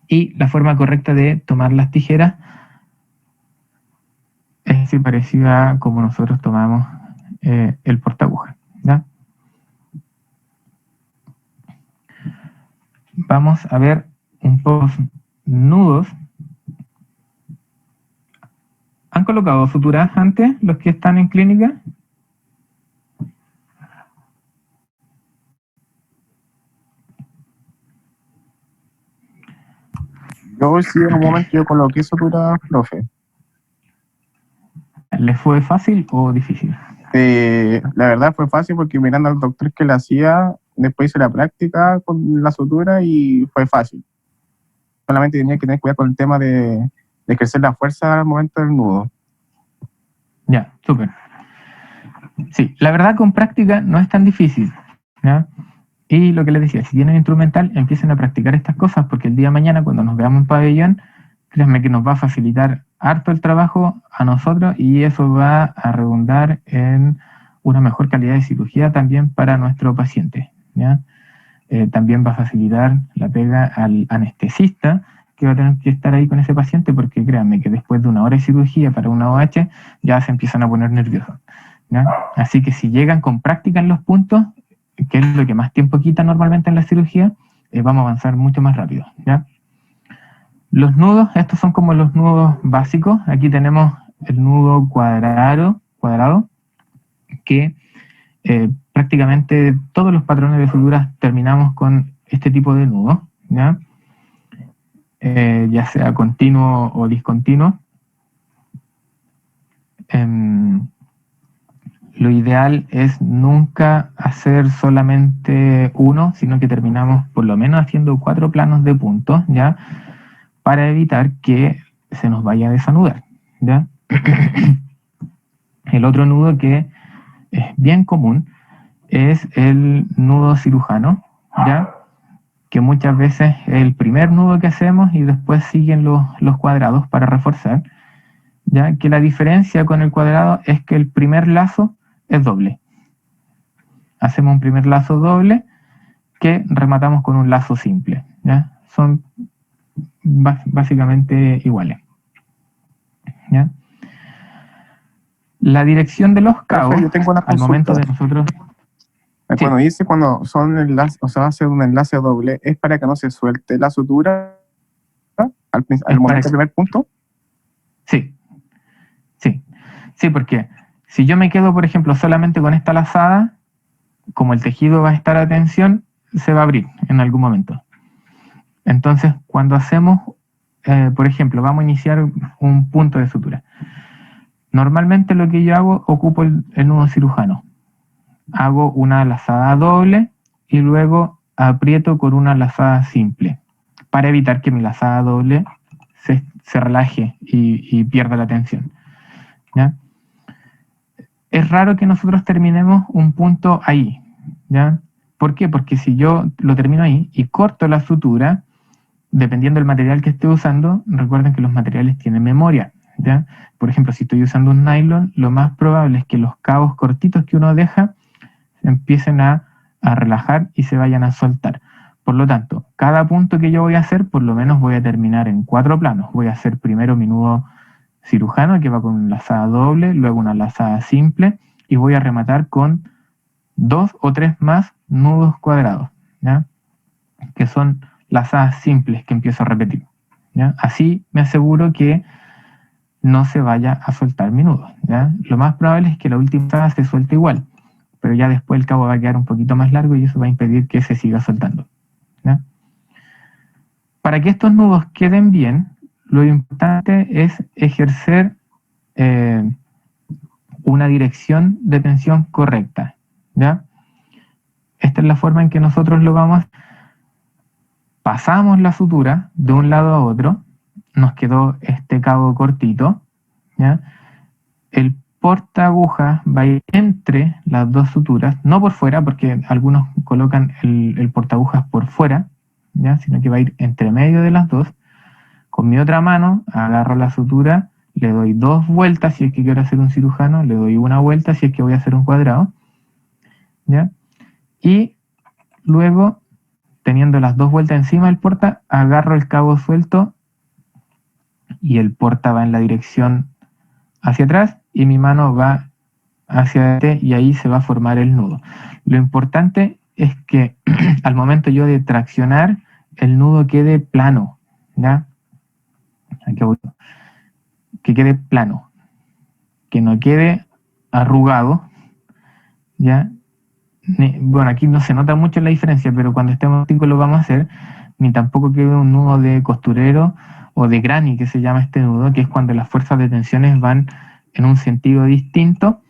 Y la forma correcta de tomar las tijeras es así parecida a como nosotros tomamos el portaaguja, ¿ya? Vamos a ver un poco nudos. ¿Han colocado suturas antes los que están en clínica? Yo sí, en un momento yo coloqué sutura, profe. ¿Les fue fácil o difícil? La verdad fue fácil porque mirando al doctor que la hacía, después hice la práctica con la sutura y fue fácil. Solamente tenía que tener cuidado con el tema de crecer la fuerza al momento del nudo. Ya, súper. Sí, la verdad con práctica no es tan difícil, ¿ya? Y lo que les decía, si tienen instrumental, empiecen a practicar estas cosas, porque el día de mañana cuando nos veamos en pabellón, créanme que nos va a facilitar harto el trabajo a nosotros, y eso va a redundar en una mejor calidad de cirugía también para nuestro paciente, ¿ya? También va a facilitar la pega al anestesista, que va a tener que estar ahí con ese paciente, porque créanme que después de 1 hora de cirugía para una OH ya se empiezan a poner nerviosos, ¿ya? Así que si llegan con práctica en los puntos, que es lo que más tiempo quita normalmente en la cirugía, vamos a avanzar mucho más rápido, ¿ya? Los nudos, estos son como los nudos básicos. Aquí tenemos el nudo cuadrado, que prácticamente todos los patrones de suturas terminamos con este tipo de nudo, ¿ya? Ya sea continuo o discontinuo. Lo ideal es nunca hacer solamente uno, sino que terminamos por lo menos haciendo 4 planos de puntos, ¿ya? Para evitar que se nos vaya a desanudar, ¿ya? El otro nudo que es bien común es el nudo cirujano, ¿ya? Que muchas veces es el primer nudo que hacemos y después siguen los cuadrados para reforzar, ¿ya? Que la diferencia con el cuadrado es que el primer lazo es doble. Hacemos un primer lazo doble que rematamos con un lazo simple, ¿ya? Son básicamente iguales, ¿ya? La dirección de los cabos, yo tengo una al momento de consulta. nosotros... Cuando dice cuando son enlaces, o sea, hace un enlace doble, ¿es para que no se suelte la sutura al momento del primer punto? Sí, porque si yo me quedo, por ejemplo, solamente con esta lazada, como el tejido va a estar a tensión, se va a abrir en algún momento. Entonces, cuando hacemos, por ejemplo, vamos a iniciar un punto de sutura. Normalmente lo que yo hago, ocupo el nudo cirujano. Hago una lazada doble y luego aprieto con una lazada simple para evitar que mi lazada doble se relaje y pierda la tensión, ¿ya? Es raro que nosotros terminemos un punto ahí, ¿ya? ¿Por qué? Porque si yo lo termino ahí y corto la sutura, dependiendo del material que esté usando, recuerden que los materiales tienen memoria, ¿ya? Por ejemplo, si estoy usando un nylon, lo más probable es que los cabos cortitos que uno deja empiecen a relajar y se vayan a soltar. Por lo tanto, cada punto que yo voy a hacer, por lo menos voy a terminar en 4 planos. Voy a hacer primero mi nudo cirujano, que va con una lazada doble, luego una lazada simple, y voy a rematar con 2 o 3 más nudos cuadrados, ¿ya? Que son lazadas simples que empiezo a repetir, ¿ya? Así me aseguro que no se vaya a soltar mi nudo, ¿ya? Lo más probable es que la última lazada se suelte igual, pero ya después el cabo va a quedar un poquito más largo y eso va a impedir que se siga soltando, ¿ya? Para que estos nudos queden bien, lo importante es ejercer una dirección de tensión correcta, ¿ya? Esta es la forma en que nosotros lo vamos. Pasamos la sutura de un lado a otro, nos quedó este cabo cortito, ¿ya? El porta aguja va a ir entre las 2 suturas, no por fuera, porque algunos colocan el porta agujas por fuera, ¿ya? Sino que va a ir entre medio de las 2. Con mi otra mano agarro la sutura, le doy 2 vueltas si es que quiero hacer un cirujano, le doy 1 vuelta si es que voy a hacer un cuadrado, ¿ya? Y luego, teniendo las 2 vueltas encima del porta, agarro el cabo suelto y el porta va en la dirección hacia atrás y mi mano va hacia adelante y ahí se va a formar el nudo. Lo importante es que al momento yo de traccionar, el nudo quede plano, ¿ya? Aquí voy. Que quede plano, que no quede arrugado, ¿ya? Bueno, aquí no se nota mucho la diferencia, pero cuando estemos en lo vamos a hacer, ni tampoco quede un nudo de costurero o de granny, que se llama este nudo, que es cuando las fuerzas de tensiones van en un sentido distinto,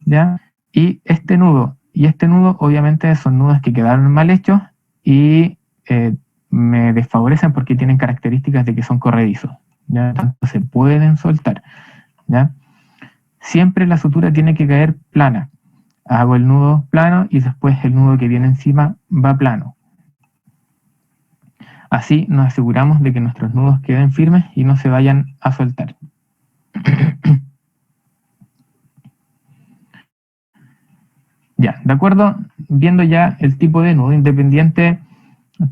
¿ya? Y este nudo obviamente son nudos que quedaron mal hechos y me desfavorecen porque tienen características de que son corredizos, ¿ya? Tanto se pueden soltar, ¿ya? Siempre la sutura tiene que caer plana. Hago el nudo plano y después el nudo que viene encima va plano. Así nos aseguramos de que nuestros nudos queden firmes y no se vayan a soltar. Ya, de acuerdo, viendo ya el tipo de nudo independiente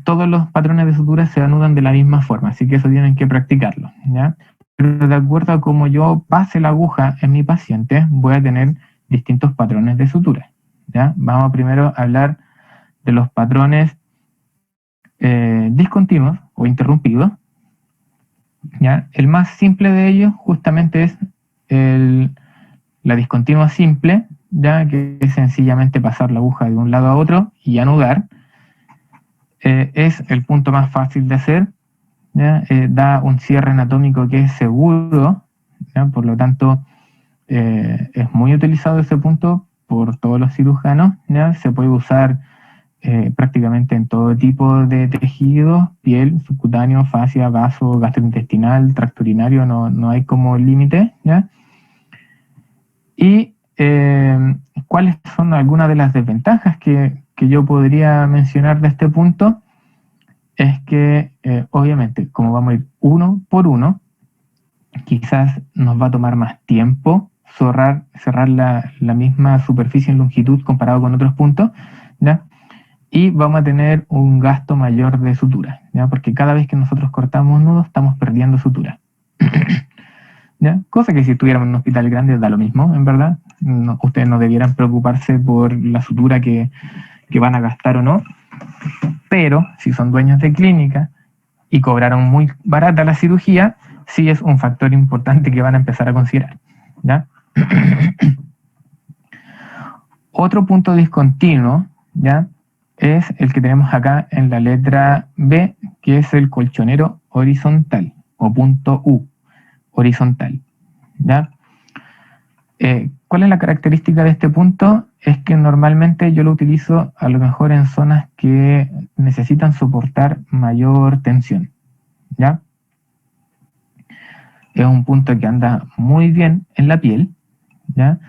todos los patrones de sutura se anudan de la misma forma, así que eso tienen que practicarlo, ¿ya? Pero de acuerdo a cómo yo pase la aguja en mi paciente, voy a tener distintos patrones de sutura, ¿ya? Vamos primero a hablar de los patrones discontinuos o interrumpidos, ¿ya? El más simple de ellos justamente es la discontinua simple, ya que es sencillamente pasar la aguja de un lado a otro y anudar. Es el punto más fácil de hacer, ¿ya? Da un cierre anatómico que es seguro, ¿ya? Por lo tanto es muy utilizado ese punto por todos los cirujanos, ¿ya? Se puede usar prácticamente en todo tipo de tejidos, piel, subcutáneo, fascia, vaso, gastrointestinal, tracto urinario, no hay como límite, ¿ya? Y cuáles son algunas de las desventajas que yo podría mencionar de este punto, es que obviamente como vamos a ir uno por uno, quizás nos va a tomar más tiempo cerrar la misma superficie en longitud comparado con otros puntos, ¿ya? Y vamos a tener un gasto mayor de sutura, ¿ya? Porque cada vez que nosotros cortamos un nudo estamos perdiendo sutura. ¿Ya? Cosa que si estuviéramos en un hospital grande da lo mismo, en verdad. Ustedes no debieran preocuparse por la sutura que van a gastar o no, pero si son dueños de clínica y cobraron muy barata la cirugía, sí es un factor importante que van a empezar a considerar, ¿ya? Otro punto discontinuo, ¿ya? Es el que tenemos acá en la letra B, que es el colchonero horizontal, o punto U, horizontal, ¿ya? ¿Cuál es la característica de este punto? Es que normalmente yo lo utilizo a lo mejor en zonas que necesitan soportar mayor tensión, ¿ya? Es un punto que anda muy bien en la piel, ¿ya?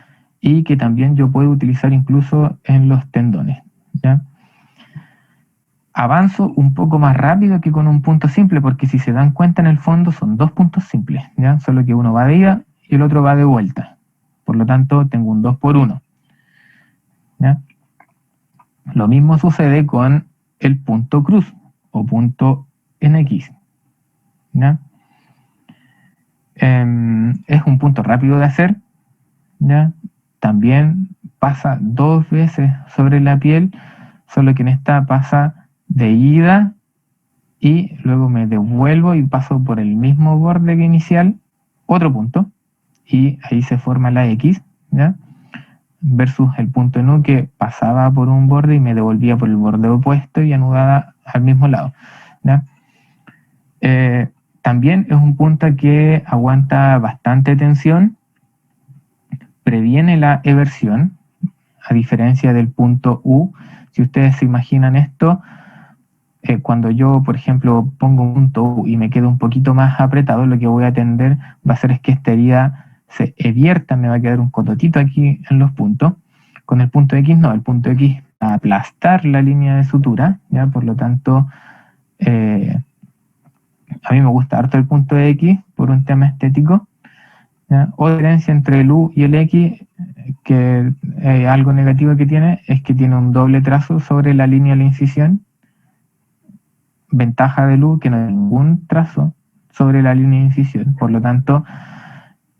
Y que también yo puedo utilizar incluso en los tendones, ¿ya? Avanzo un poco más rápido que con un punto simple, porque si se dan cuenta en el fondo son dos puntos simples, ¿ya? Solo que uno va de ida y el otro va de vuelta. Por lo tanto, tengo un 2 por 1, ¿ya? Lo mismo sucede con el punto cruz o punto NX, ¿ya? Es un punto rápido de hacer, ¿ya? También pasa 2 veces sobre la piel, solo que en esta pasa de ida y luego me devuelvo y paso por el mismo borde que inicial, otro punto, y ahí se forma la X, ¿ya? Versus el punto en U que pasaba por un borde y me devolvía por el borde opuesto y anudada al mismo lado, ¿ya? También es un punto que aguanta bastante tensión, previene la eversión, a diferencia del punto U. Si ustedes se imaginan esto, cuando yo, por ejemplo, pongo un punto U y me quedo un poquito más apretado, lo que voy a tender va a ser es que esta herida se evierta, me va a quedar un cototito aquí en los puntos. Con el punto X no, el punto X va a aplastar la línea de sutura, ¿ya? Por lo tanto, a mí me gusta harto el punto X por un tema estético, ¿ya? Otra diferencia entre el U y el X, que algo negativo que tiene, es que tiene un doble trazo sobre la línea de la incisión. Ventaja del U, que no hay ningún trazo sobre la línea de incisión. Por lo tanto,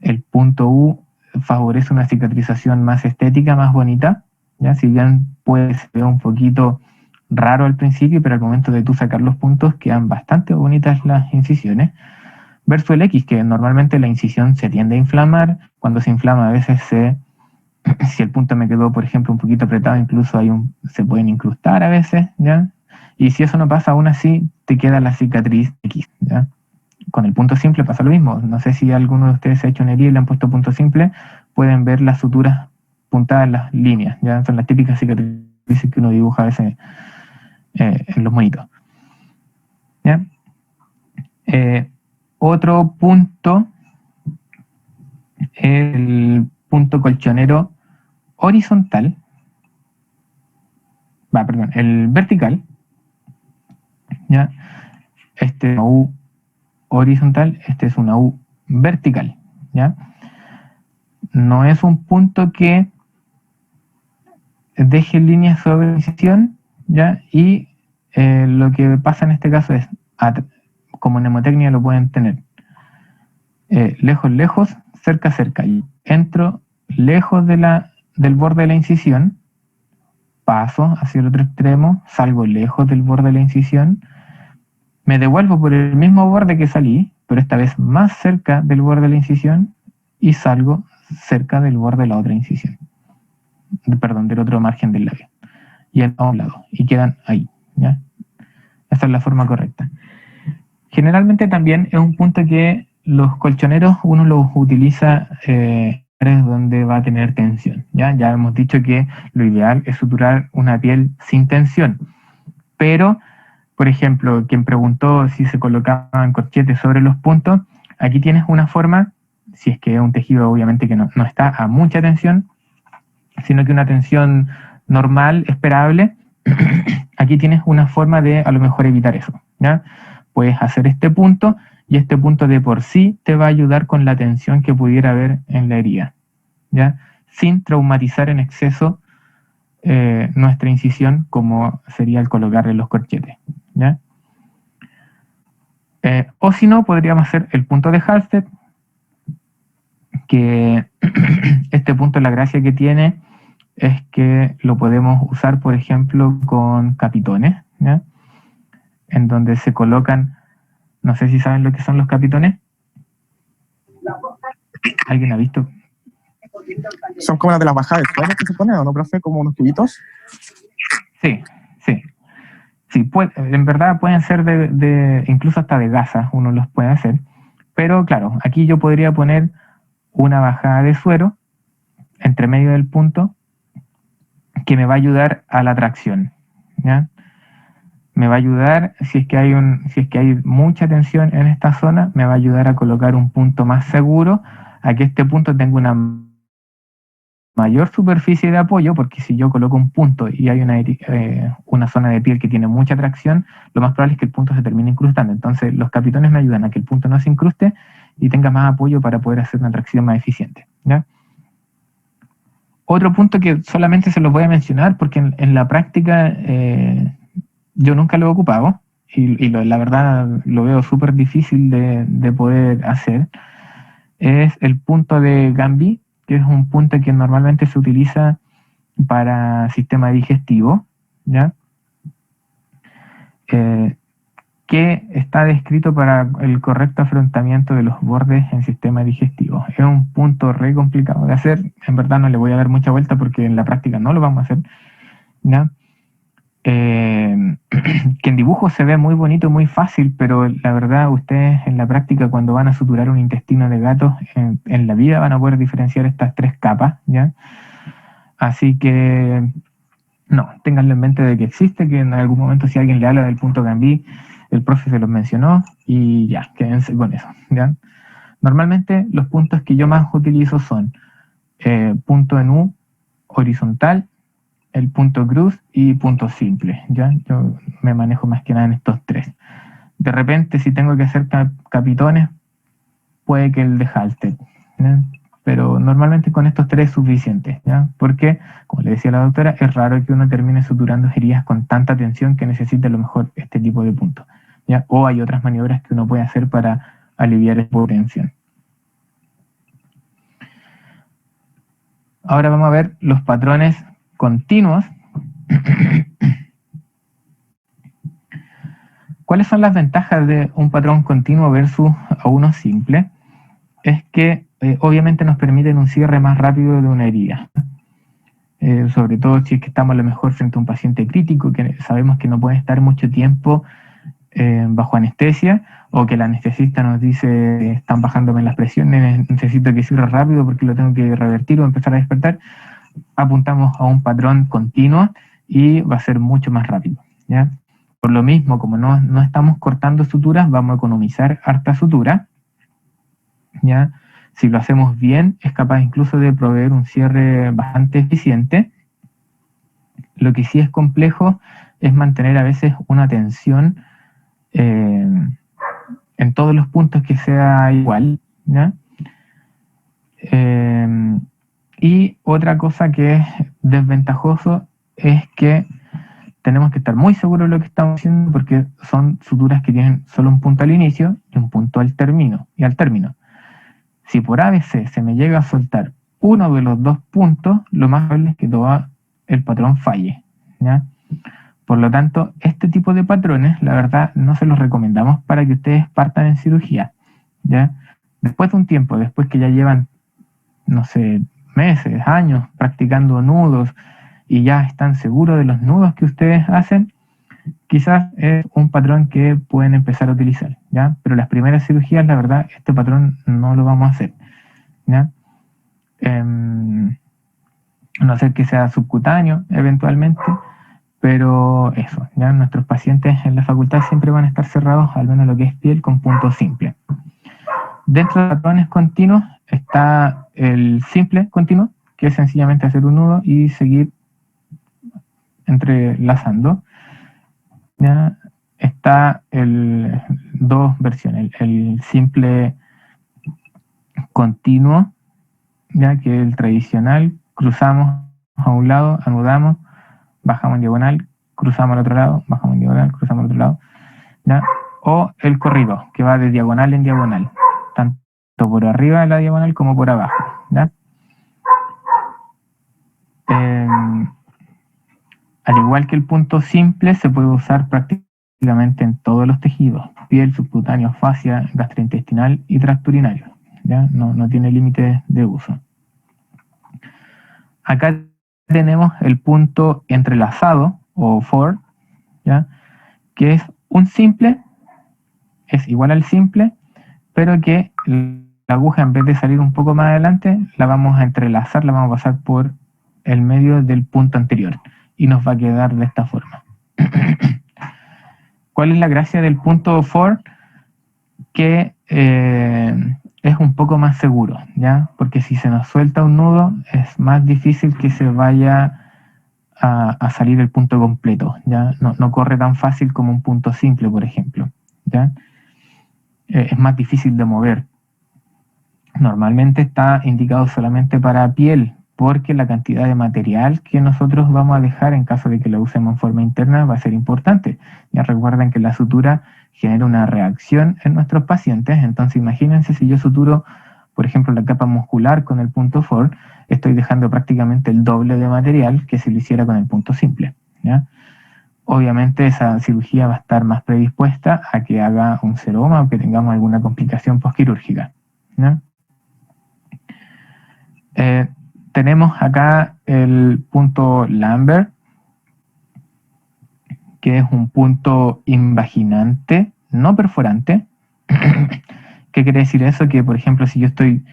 el punto U favorece una cicatrización más estética, más bonita, ¿ya? Si bien puede ser un poquito raro al principio, pero al momento de tú sacar los puntos quedan bastante bonitas las incisiones. Versus el X, que normalmente la incisión se tiende a inflamar. Cuando se inflama a veces si el punto me quedó, por ejemplo, un poquito apretado, incluso se pueden incrustar a veces, ¿ya? Y si eso no pasa, aún así te queda la cicatriz X, ¿ya? Con el punto simple pasa lo mismo. No sé si alguno de ustedes se ha hecho una herida y le han puesto punto simple, pueden ver las suturas puntadas en las líneas, ¿ya? Son las típicas cicatrices que uno dibuja a veces en los monitos, ¿ya? Otro punto, el punto colchonero horizontal, el vertical, ¿ya? Este es una U horizontal, este es una U vertical, ¿ya? No es un punto que deje líneas sobre la incisión, ¿ya? Y lo que pasa en este caso es, como mnemotecnia lo pueden tener, lejos, lejos, cerca, cerca. Y entro lejos del borde de la incisión, paso hacia el otro extremo, salgo lejos del borde de la incisión, me devuelvo por el mismo borde que salí, pero esta vez más cerca del borde de la incisión, y salgo cerca del borde de la otra incisión. Perdón, del otro margen del labio. Y a un lado. Y quedan ahí. ¿Ya? Esa es la forma correcta. Generalmente también es un punto que los colchoneros uno los utiliza donde va a tener tensión. ¿Ya? Ya hemos dicho que lo ideal es suturar una piel sin tensión. Pero, por ejemplo, quien preguntó si se colocaban corchetes sobre los puntos, aquí tienes una forma, si es que es un tejido obviamente que no está a mucha tensión, sino que una tensión normal, esperable, aquí tienes una forma de a lo mejor evitar eso. ¿Ya? Puedes hacer este punto y este punto de por sí te va a ayudar con la tensión que pudiera haber en la herida, ¿ya? Sin traumatizar en exceso nuestra incisión, como sería el colocarle los corchetes, ¿ya? O si no, podríamos hacer el punto de Halsted, que este punto, la gracia que tiene es que lo podemos usar, por ejemplo, con capitones, ¿ya? En donde se colocan, no sé si saben lo que son los capitones. ¿Alguien ha visto? Son como las de las bajadas de suelo que se ponen, ¿o no, profe? Como unos tubitos. Sí, sí. Sí, en verdad pueden ser incluso hasta de gasa, uno los puede hacer. Pero claro, aquí yo podría poner una bajada de suero entre medio del punto que me va a ayudar a la tracción, ¿ya? Me va a ayudar, si es que hay mucha tensión en esta zona, me va a ayudar a colocar un punto más seguro, a que este punto tenga una mayor superficie de apoyo, porque si yo coloco un punto y hay una zona de piel que tiene mucha tracción, lo más probable es que el punto se termine incrustando. Entonces los capitones me ayudan a que el punto no se incruste y tenga más apoyo para poder hacer una tracción más eficiente, ¿ya? Otro punto que solamente se los voy a mencionar, porque en la práctica yo nunca lo he ocupado, y la verdad lo veo súper difícil de poder hacer, es el punto de Gambi, que es un punto que normalmente se utiliza para sistema digestivo, ¿ya? Que está descrito para el correcto afrontamiento de los bordes en sistema digestivo. Es un punto re complicado de hacer, en verdad no le voy a dar mucha vuelta porque en la práctica no lo vamos a hacer, ¿ya? Que en dibujo se ve muy bonito, muy fácil, pero la verdad ustedes en la práctica cuando van a suturar un intestino de gato en la vida van a poder diferenciar estas tres capas, ¿ya? Así que no, ténganlo en mente de que existe, que en algún momento si alguien le habla del punto Gambi, el profe se los mencionó y ya, quédense con eso, ¿ya? Normalmente los puntos que yo más utilizo son punto en U horizontal, el punto cruz y punto simple, ¿ya? Yo me manejo más que nada en estos tres. De repente, si tengo que hacer capitones, puede que el de Halsted, ¿ya? Pero normalmente con estos tres es suficiente, ¿ya? Porque, como le decía la doctora, es raro que uno termine suturando heridas con tanta tensión que necesite a lo mejor este tipo de puntos, ¿ya? O hay otras maniobras que uno puede hacer para aliviar esa tensión. Ahora vamos a ver los patrones continuos. ¿Cuáles son las ventajas de un patrón continuo versus a uno simple? Es que obviamente nos permiten un cierre más rápido de una herida. Sobre todo si es que estamos a lo mejor frente a un paciente crítico, que sabemos que no puede estar mucho tiempo bajo anestesia, o que el anestesista nos dice están bajándome las presiones, necesito que cierre rápido porque lo tengo que revertir o empezar a despertar. Apuntamos a un patrón continuo y va a ser mucho más rápido, ¿ya? Por lo mismo, como no estamos cortando suturas, vamos a economizar harta sutura, ¿ya? Si lo hacemos bien, es capaz incluso de proveer un cierre bastante eficiente. Lo que sí es complejo es mantener a veces una tensión en todos los puntos que sea igual, ¿ya? Y otra cosa que es desventajoso es que tenemos que estar muy seguros de lo que estamos haciendo porque son suturas que tienen solo un punto al inicio y un punto al término. Si por ABC se me llega a soltar uno de los dos puntos, lo más probable es que todo el patrón falle, ¿ya? Por lo tanto, este tipo de patrones, la verdad, no se los recomendamos para que ustedes partan en cirugía, ¿ya? Después de un tiempo, después que ya llevan, no sé, meses, años practicando nudos y ya están seguros de los nudos que ustedes hacen, quizás es un patrón que pueden empezar a utilizar, ¿ya? Pero las primeras cirugías, la verdad, este patrón no lo vamos a hacer, ¿ya? A no ser que sea subcutáneo, eventualmente, pero eso, ¿ya? Nuestros pacientes en la facultad siempre van a estar cerrados, al menos lo que es piel, con punto simple. Dentro de patrones continuos está el simple continuo, que es sencillamente hacer un nudo y seguir entrelazando. ¿Ya? Está dos versiones, el simple continuo, ya que el tradicional, cruzamos a un lado, anudamos, bajamos en diagonal, cruzamos al otro lado, bajamos en diagonal, cruzamos al otro lado, ¿ya? O el corrido, que va de diagonal en diagonal, tanto por arriba de la diagonal como por abajo, ¿ya? Al igual que el punto simple, se puede usar prácticamente en todos los tejidos: piel, subcutáneo, fascia, gastrointestinal y tracto urinario, ¿ya? No tiene límite de uso. Acá tenemos el punto entrelazado, o FOR, ¿ya? Que es un simple, es igual al simple, pero que la aguja, en vez de salir un poco más adelante, la vamos a entrelazar, la vamos a pasar por el medio del punto anterior y nos va a quedar de esta forma. ¿Cuál es la gracia del punto FOR? Que es un poco más seguro, ¿ya? Porque si se nos suelta un nudo, es más difícil que se vaya a salir el punto completo, ¿ya? No corre tan fácil como un punto simple, por ejemplo, ¿ya? Es más difícil de mover. Normalmente está indicado solamente para piel, porque la cantidad de material que nosotros vamos a dejar en caso de que lo usemos en forma interna va a ser importante. Ya recuerden que la sutura genera una reacción en nuestros pacientes, entonces imagínense si yo suturo, por ejemplo, la capa muscular con el punto FOR, estoy dejando prácticamente el doble de material que si lo hiciera con el punto simple, ¿ya? Obviamente esa cirugía va a estar más predispuesta a que haga un seroma o que tengamos alguna complicación postquirúrgica, ¿ya? Tenemos acá el punto Lambert, que es un punto invaginante, no perforante. ¿Qué quiere decir eso? Que, por ejemplo, si yo estoy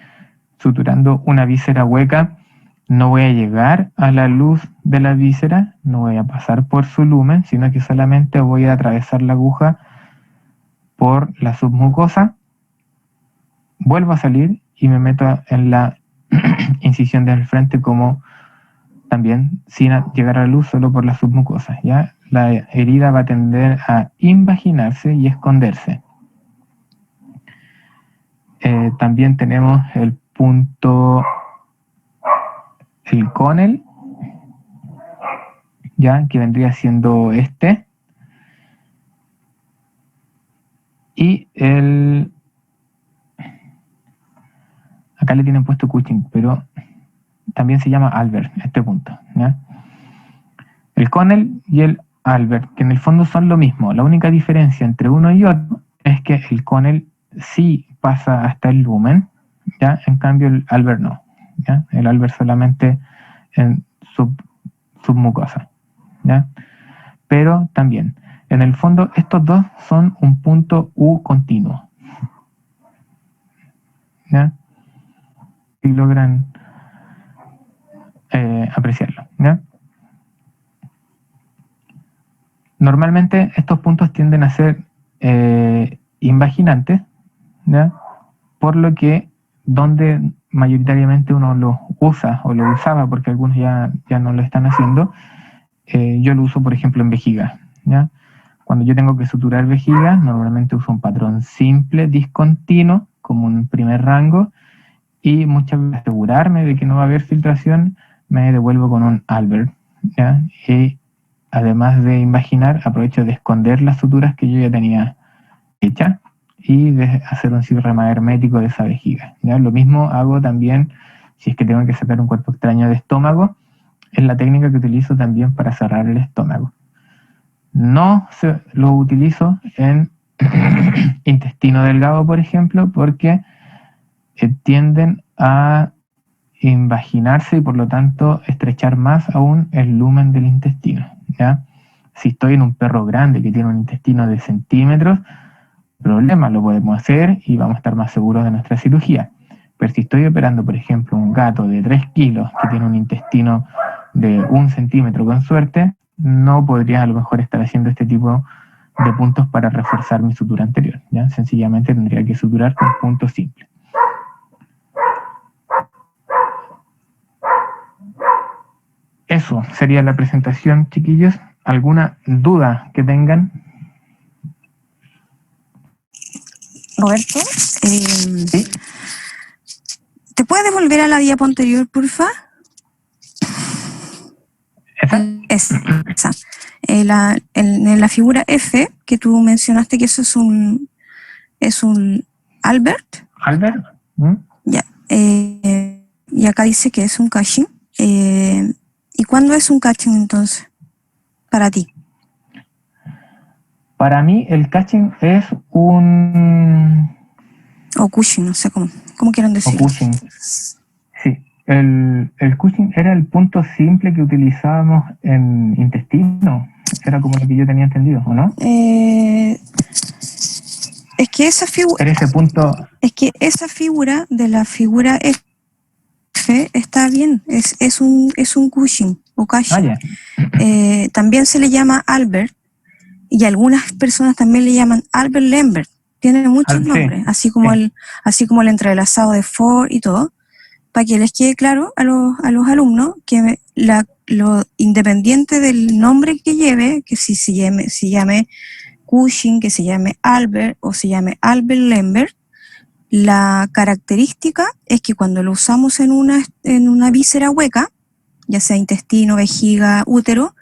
suturando una víscera hueca, no voy a llegar a la luz de la víscera, no voy a pasar por su lumen, sino que solamente voy a atravesar la aguja por la submucosa, vuelvo a salir y me meto en la incisión del frente, como también sin llegar a la luz, solo por la submucosa, ¿ya? La herida va a tender a invaginarse y esconderse. También tenemos el punto, el Connell, ¿ya? Que vendría siendo este. Y acá le tienen puesto Cushing, pero también se llama Albert, este punto, ¿ya? El Connell y el Albert, que en el fondo son lo mismo. La única diferencia entre uno y otro es que el Connell sí pasa hasta el lumen, ¿ya? En cambio el Albert no, ¿ya? El Albert solamente en submucosa, ¿ya? Pero también, en el fondo, estos dos son un punto U continuo, ¿ya? Si logran apreciarlo, ¿ya? Normalmente estos puntos tienden a ser invaginantes, ¿ya? Por lo que donde mayoritariamente uno los usa o lo usaba, porque algunos ya no lo están haciendo, yo lo uso, por ejemplo, en vejiga, ¿ya? Cuando yo tengo que suturar vejiga, normalmente uso un patrón simple, discontinuo, como un primer rango, y muchas veces, asegurarme de que no va a haber filtración, me devuelvo con un Albert, ¿ya? Y además de invaginar, aprovecho de esconder las suturas que yo ya tenía hechas y de hacer un cierre hermético de esa vejiga, ¿ya? Lo mismo hago también si es que tengo que sacar un cuerpo extraño de estómago, es la técnica que utilizo también para cerrar el estómago. No lo utilizo en intestino delgado, por ejemplo, porque tienden a invaginarse y por lo tanto estrechar más aún el lumen del intestino, ¿ya? Si estoy en un perro grande que tiene un intestino de centímetros, problema, lo podemos hacer y vamos a estar más seguros de nuestra cirugía. Pero si estoy operando, por ejemplo, un gato de 3 kilos que tiene un intestino de 1 centímetro con suerte, no podría a lo mejor estar haciendo este tipo de puntos para reforzar mi sutura anterior, ¿ya? Sencillamente tendría que suturar con puntos simples. Eso sería la presentación, chiquillos. ¿Alguna duda que tengan? Roberto, ¿Sí? ¿te puedes devolver a la diapo anterior, porfa? ¿Esa? Esa. En la figura F, que tú mencionaste que eso es un Albert. ¿Albert? ¿Mm? Ya. Y acá dice que es un caching. ¿Y cuándo es un caching entonces? Para ti. Para mí el catching es un... O Cushing, no sé cómo quieran decirlo. O Cushing. Sí, el Cushing era el punto simple que utilizábamos en intestino. Era como lo que yo tenía entendido, ¿o no? Es que esa figura... Era ese punto... Es que esa figura de la figura F está bien. Es un Cushing o Cushing. Ah, ya. También se le llama Albert. Y algunas personas también le llaman Albert Lambert. Tiene muchos nombres, sí, así como el entrelazado de Ford y todo, para que les quede claro a los alumnos que lo independiente del nombre que lleve, que si se llame Cushing, que se llame Albert o se llame Albert Lambert, la característica es que cuando lo usamos en una víscera hueca, ya sea intestino, vejiga, útero,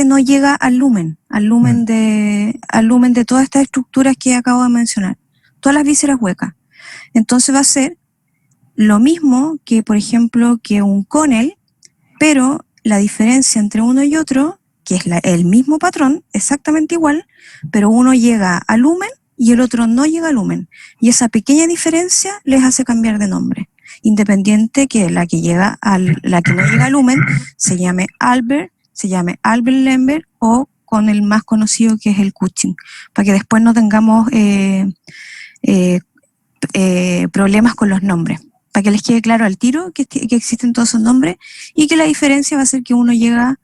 no llega al lumen de todas estas estructuras que acabo de mencionar, todas las vísceras huecas. Entonces va a ser lo mismo que, por ejemplo, que un Connell, pero la diferencia entre uno y otro, que es el mismo patrón, exactamente igual, pero uno llega al lumen y el otro no llega al lumen. Y esa pequeña diferencia les hace cambiar de nombre, independiente que la que no llega al lumen se llame Albert Lambert o con el más conocido que es el Cushing, para que después no tengamos problemas con los nombres, para que les quede claro al tiro que existen todos esos nombres y que la diferencia va a ser que uno llega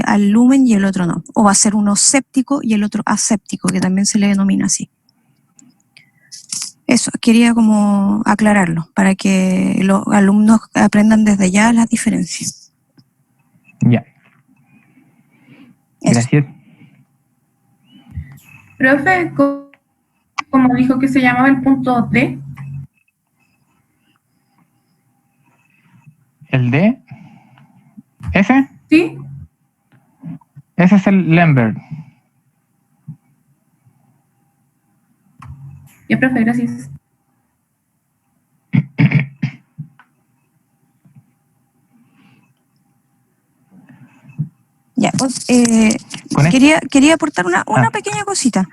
al lumen y el otro no, o va a ser uno séptico y el otro aséptico, que también se le denomina así. Eso, quería como aclararlo, para que los alumnos aprendan desde ya las diferencias. Ya. Gracias. Profe, como dijo que se llamaba el punto D. ¿El D? ¿Ese? ¿Sí? Ese es el Lambert. Ya, profe, gracias. Ya, pues, ¿Con quería aportar una pequeña cosita,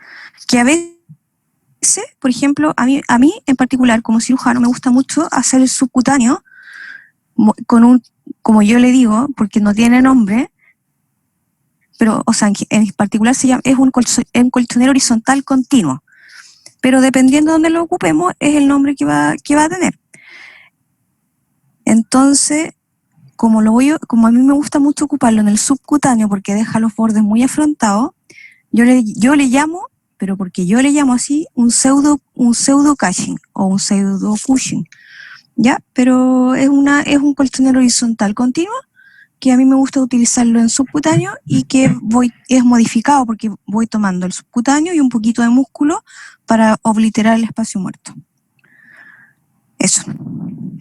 que a veces, por ejemplo, a mí en particular, como cirujano, me gusta mucho hacer el subcutáneo con como yo le digo, porque no tiene nombre, pero, o sea, en particular es un colchonero horizontal continuo, pero dependiendo de dónde lo ocupemos, es el nombre que va a tener. Entonces, como a mí me gusta mucho ocuparlo en el subcutáneo porque deja los bordes muy afrontados, yo le llamo, pero porque yo le llamo así, un pseudo caching o un pseudo Cushing, ¿ya? Pero es un colchonero horizontal continuo que a mí me gusta utilizarlo en subcutáneo y que es modificado porque voy tomando el subcutáneo y un poquito de músculo para obliterar el espacio muerto. Eso.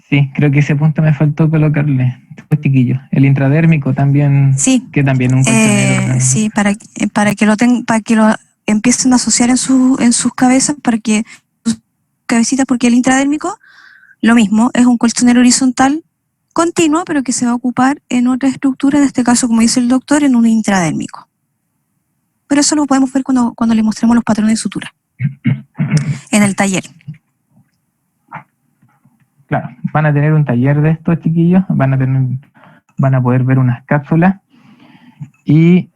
Sí, creo que ese punto me faltó colocarle, pues, chiquillos. El intradérmico también, Sí, que también un colchonero, ¿no? sí, para que para que lo empiecen a asociar en sus cabezas, para que sus cabecitas, porque el intradérmico, lo mismo, es un colchonero horizontal continuo, pero que se va a ocupar en otra estructura, en este caso, como dice el doctor, en un intradérmico. Pero eso lo podemos ver cuando le mostremos los patrones de sutura en el taller. Claro, van a tener un taller de estos chiquillos, van a poder ver unas cápsulas y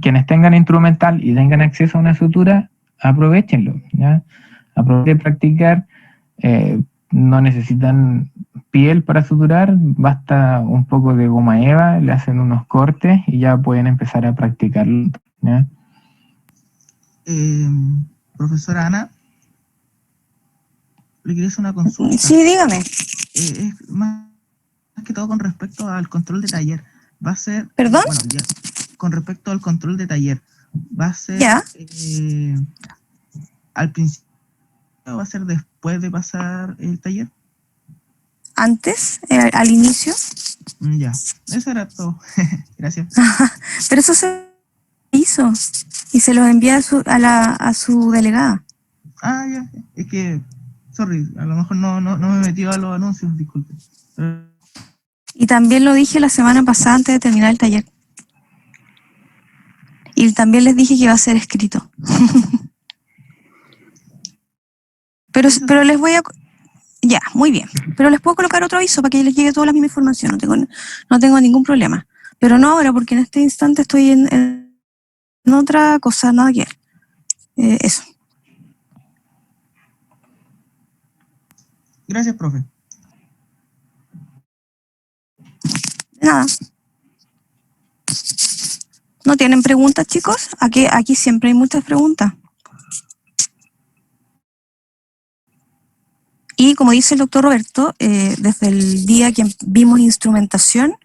quienes tengan instrumental y tengan acceso a una sutura, aprovechenlo, ¿ya? Aprovechen de practicar, no necesitan piel para suturar, basta un poco de goma eva, le hacen unos cortes y ya pueden empezar a practicarlo, ¿ya? Profesora Ana, le quería hacer una consulta. Sí, dígame. Es más que todo con respecto al control de taller. Va a ser... ¿Perdón? Bueno, ya, con respecto al control de taller, ¿va a ser Ya. al principio o va a ser después de pasar el taller? Antes, al inicio. Ya, eso era todo. Gracias. Pero eso se hizo y se los envía a su delegada. Ah, ya, es que, sorry, a lo mejor no me he metido a los anuncios, disculpe. Y también lo dije la semana pasada antes de terminar el taller. Y también les dije que iba a ser escrito. pero les voy a... Ya, muy bien. Pero les puedo colocar otro aviso para que les llegue toda la misma información. No tengo ningún problema. Pero no ahora, porque en este instante estoy en otra cosa, nada que ver. Eso. Gracias, profe. De nada. ¿No tienen preguntas, chicos? Aquí siempre hay muchas preguntas. Y como dice el doctor Roberto, desde el día que vimos instrumentación,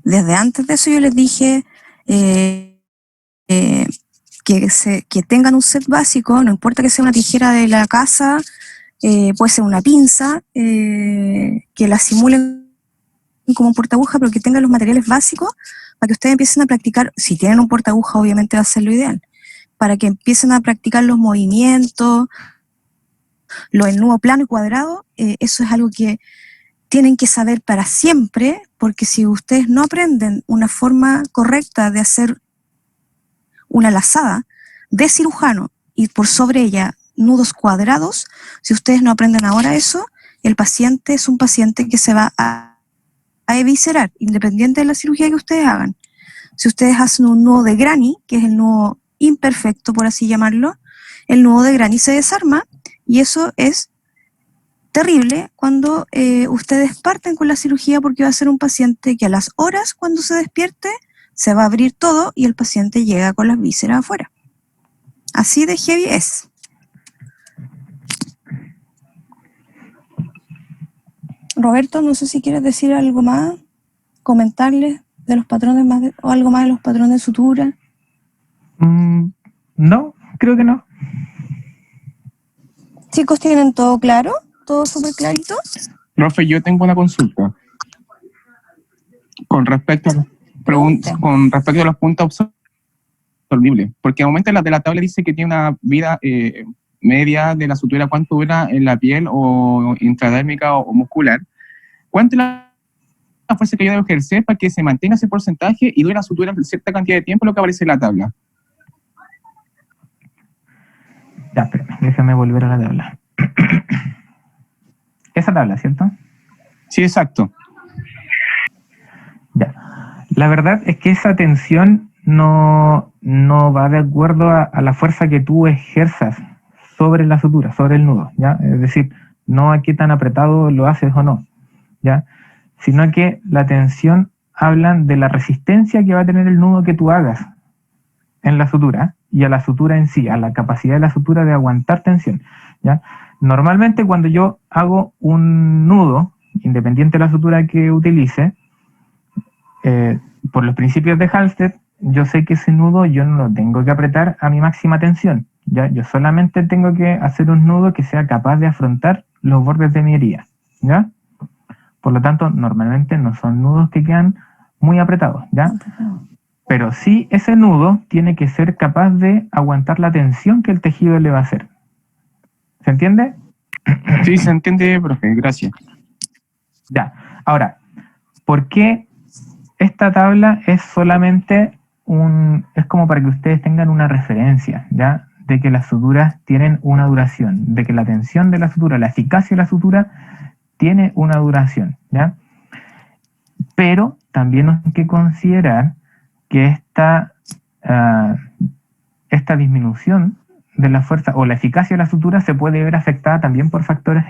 desde antes de eso yo les dije que tengan un set básico, no importa que sea una tijera de la casa, puede ser una pinza, que la simulen como un portaaguja, pero que tengan los materiales básicos para que ustedes empiecen a practicar. Si tienen un portaaguja, obviamente va a ser lo ideal, para que empiecen a practicar los movimientos, lo del nudo plano y cuadrado. Eso es algo que tienen que saber para siempre, porque si ustedes no aprenden una forma correcta de hacer una lazada de cirujano y por sobre ella nudos cuadrados, si ustedes no aprenden ahora eso, el paciente es un paciente que se va a eviscerar, independiente de la cirugía que ustedes hagan. Si ustedes hacen un nudo de granny, que es el nudo imperfecto, por así llamarlo, el nudo de granny se desarma, y eso es terrible cuando ustedes parten con la cirugía, porque va a ser un paciente que a las horas, cuando se despierte, se va a abrir todo y el paciente llega con las vísceras afuera. Así de heavy es. Roberto, no sé si quieres decir algo más, comentarles de los patrones o algo más de los patrones de sutura. No, creo que no. Chicos, ¿tienen todo claro? ¿Todo súper clarito? Profe, yo tengo una consulta. Con respecto a los puntos absorbibles. Porque en el momento de la tabla dice que tiene una vida media de la sutura, ¿cuánto dura en la piel o intradérmica o muscular? ¿Cuánto es la fuerza que yo debo ejercer para que se mantenga ese porcentaje y dure la sutura cierta cantidad de tiempo, lo que aparece en la tabla? Ya, espérame, déjame volver a la tabla. Esa tabla, ¿cierto? Sí, exacto. Ya. La verdad es que esa tensión no va de acuerdo a la fuerza que tú ejerzas sobre la sutura, sobre el nudo, ¿ya? Es decir, no a qué tan apretado lo haces o no, ¿ya? Sino que la tensión hablan de la resistencia que va a tener el nudo que tú hagas en la sutura y a la sutura en sí, a la capacidad de la sutura de aguantar tensión, ¿ya? Normalmente cuando yo hago un nudo, independiente de la sutura que utilice, por los principios de Halsted, yo sé que ese nudo yo no lo tengo que apretar a mi máxima tensión, ¿ya? Yo solamente tengo que hacer un nudo que sea capaz de afrontar los bordes de mi herida, ¿ya? Por lo tanto, normalmente no son nudos que quedan muy apretados, ¿ya? Pero sí ese nudo tiene que ser capaz de aguantar la tensión que el tejido le va a hacer. ¿Se entiende? Sí, se entiende, profe, gracias. Ya. Ahora, ¿por qué esta tabla es solamente es como para que ustedes tengan una referencia, ¿ya? De que las suturas tienen una duración, de que la tensión de la sutura, la eficacia de la sutura tiene una duración, ¿ya? Pero también hay que considerar que esta disminución de la fuerza o la eficacia de la sutura se puede ver afectada también por factores.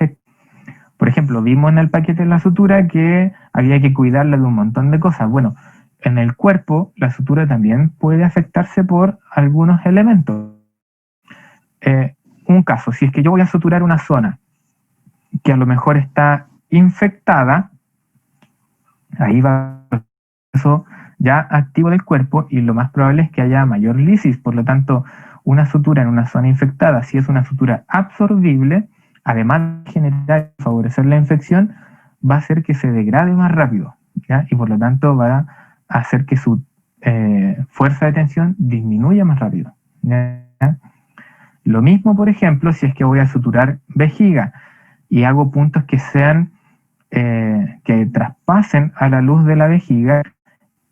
Por ejemplo, vimos en el paquete de la sutura que había que cuidarla de un montón de cosas. Bueno, en el cuerpo la sutura también puede afectarse por algunos elementos. Un caso, si es que yo voy a suturar una zona que a lo mejor está infectada, ahí va eso ya activo del cuerpo y lo más probable es que haya mayor lisis. Por lo tanto, una sutura en una zona infectada, si es una sutura absorbible, además de generar y favorecer la infección, va a hacer que se degrade más rápido, ¿ya? Y por lo tanto va a hacer que su fuerza de tensión disminuya más rápido, ¿ya? Lo mismo, por ejemplo, si es que voy a suturar vejiga y hago puntos que sean que traspasen a la luz de la vejiga,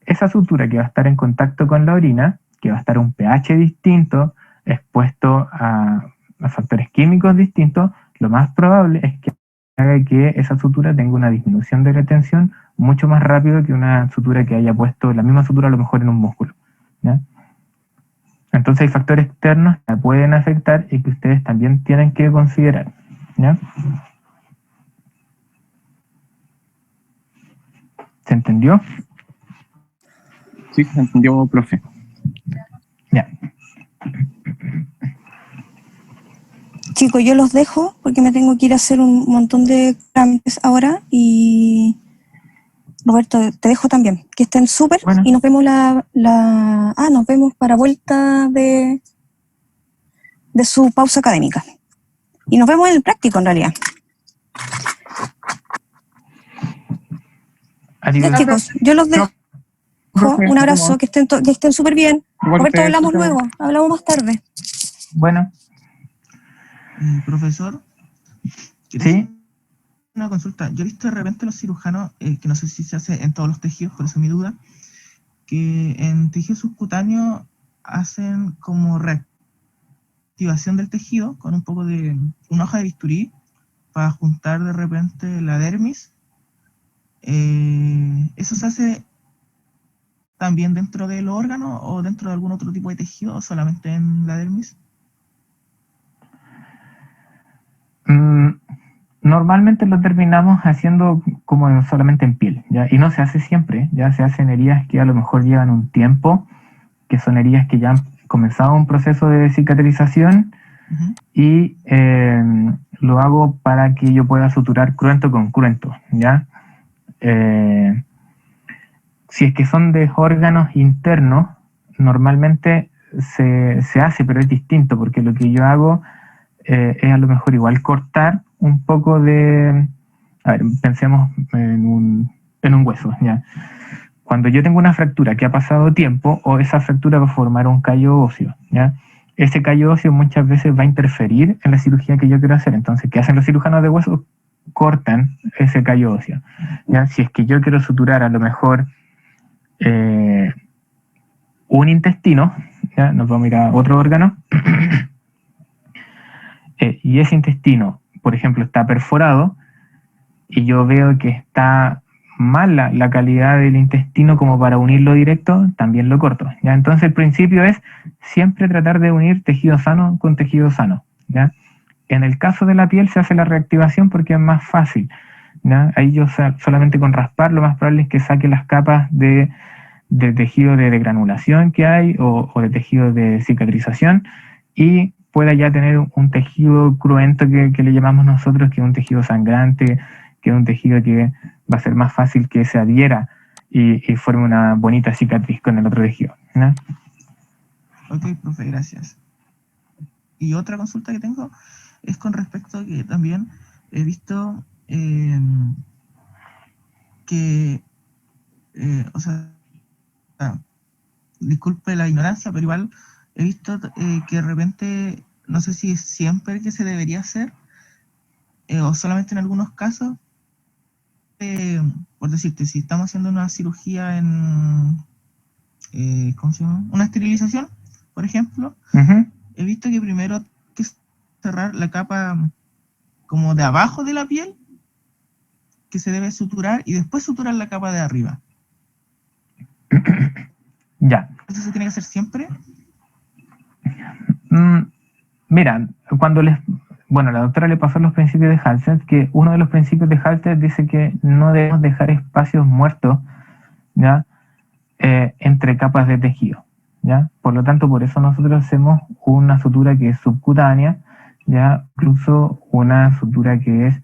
esa sutura que va a estar en contacto con la orina, que va a estar a un pH distinto, expuesto a factores químicos distintos, lo más probable es que haga que esa sutura tenga una disminución de la tensión mucho más rápido que una sutura que haya puesto la misma sutura a lo mejor en un músculo, ¿ya? Entonces hay factores externos que pueden afectar y que ustedes también tienen que considerar, ¿ya? ¿Se entendió? Sí, se entendió, profe. Ya. Chicos, yo los dejo porque me tengo que ir a hacer un montón de trámites ahora y Roberto, te dejo también. Que estén súper Bueno. y nos vemos nos vemos para vuelta de su pausa académica. Y nos vemos en el práctico en realidad. Ya, chicos, yo los dejo. Profe, Un abrazo, que estén súper bien. igual Roberto, ustedes, hablamos profe. luego, hablamos más tarde. Bueno, Profesor, quiero sí. hacer una consulta. Yo he visto de repente los cirujanos, que no sé si se hace en todos los tejidos, por eso mi duda, que en tejido subcutáneo hacen como reactivación del tejido con un poco de una hoja de bisturí para juntar de repente la dermis. ¿Eso se hace también dentro de los órganos o dentro de algún otro tipo de tejido o solamente en la dermis? Normalmente lo terminamos haciendo como solamente en piel, ¿ya? Y no se hace siempre, ya se hacen heridas que a lo mejor llevan un tiempo, que son heridas que ya han comenzado un proceso de cicatrización. Uh-huh. Y lo hago para que yo pueda suturar cruento con cruento, ¿ya? Si es que son de órganos internos, normalmente se hace, pero es distinto, porque lo que yo hago es a lo mejor igual cortar un poco de... A ver, pensemos en un hueso, ¿ya? Cuando yo tengo una fractura que ha pasado tiempo, o esa fractura va a formar un callo óseo, ¿ya? Ese callo óseo muchas veces va a interferir en la cirugía que yo quiero hacer. Entonces, ¿qué hacen los cirujanos de huesos? Cortan ese callo óseo, ¿ya? Si es que yo quiero suturar a lo mejor un intestino, ¿ya? Nos vamos a ir a otro órgano, y ese intestino, por ejemplo, está perforado, y yo veo que está mala la calidad del intestino como para unirlo directo, también lo corto, ¿ya? Entonces el principio es siempre tratar de unir tejido sano con tejido sano, ¿ya? En el caso de la piel se hace la reactivación porque es más fácil, ¿ya? Ahí yo solamente con raspar lo más probable es que saque las capas de tejido de granulación que hay o de tejido de cicatrización y pueda ya tener un tejido cruento que le llamamos nosotros, que es un tejido sangrante, que es un tejido que va a ser más fácil que se adhiera y forme una bonita cicatriz con el otro tejido, ¿no? Ok, profe, gracias. Y otra consulta que tengo es con respecto a que también he visto que, o sea, disculpe la ignorancia, pero igual he visto que de repente, no sé si es siempre que se debería hacer, o solamente en algunos casos, por decirte, si estamos haciendo una cirugía en, ¿cómo se llama? Una esterilización, por ejemplo, he visto que primero hay que cerrar la capa como de abajo de la piel, que se debe suturar, y después suturar la capa de arriba. Ya. ¿Eso se tiene que hacer siempre? Mira, bueno, la doctora le pasó los principios de Halsted, que uno de los principios de Halsted dice que no debemos dejar espacios muertos, ¿ya? Entre capas de tejido, ¿ya? Por lo tanto, por eso nosotros hacemos una sutura que es subcutánea, ¿ya? Incluso una sutura que es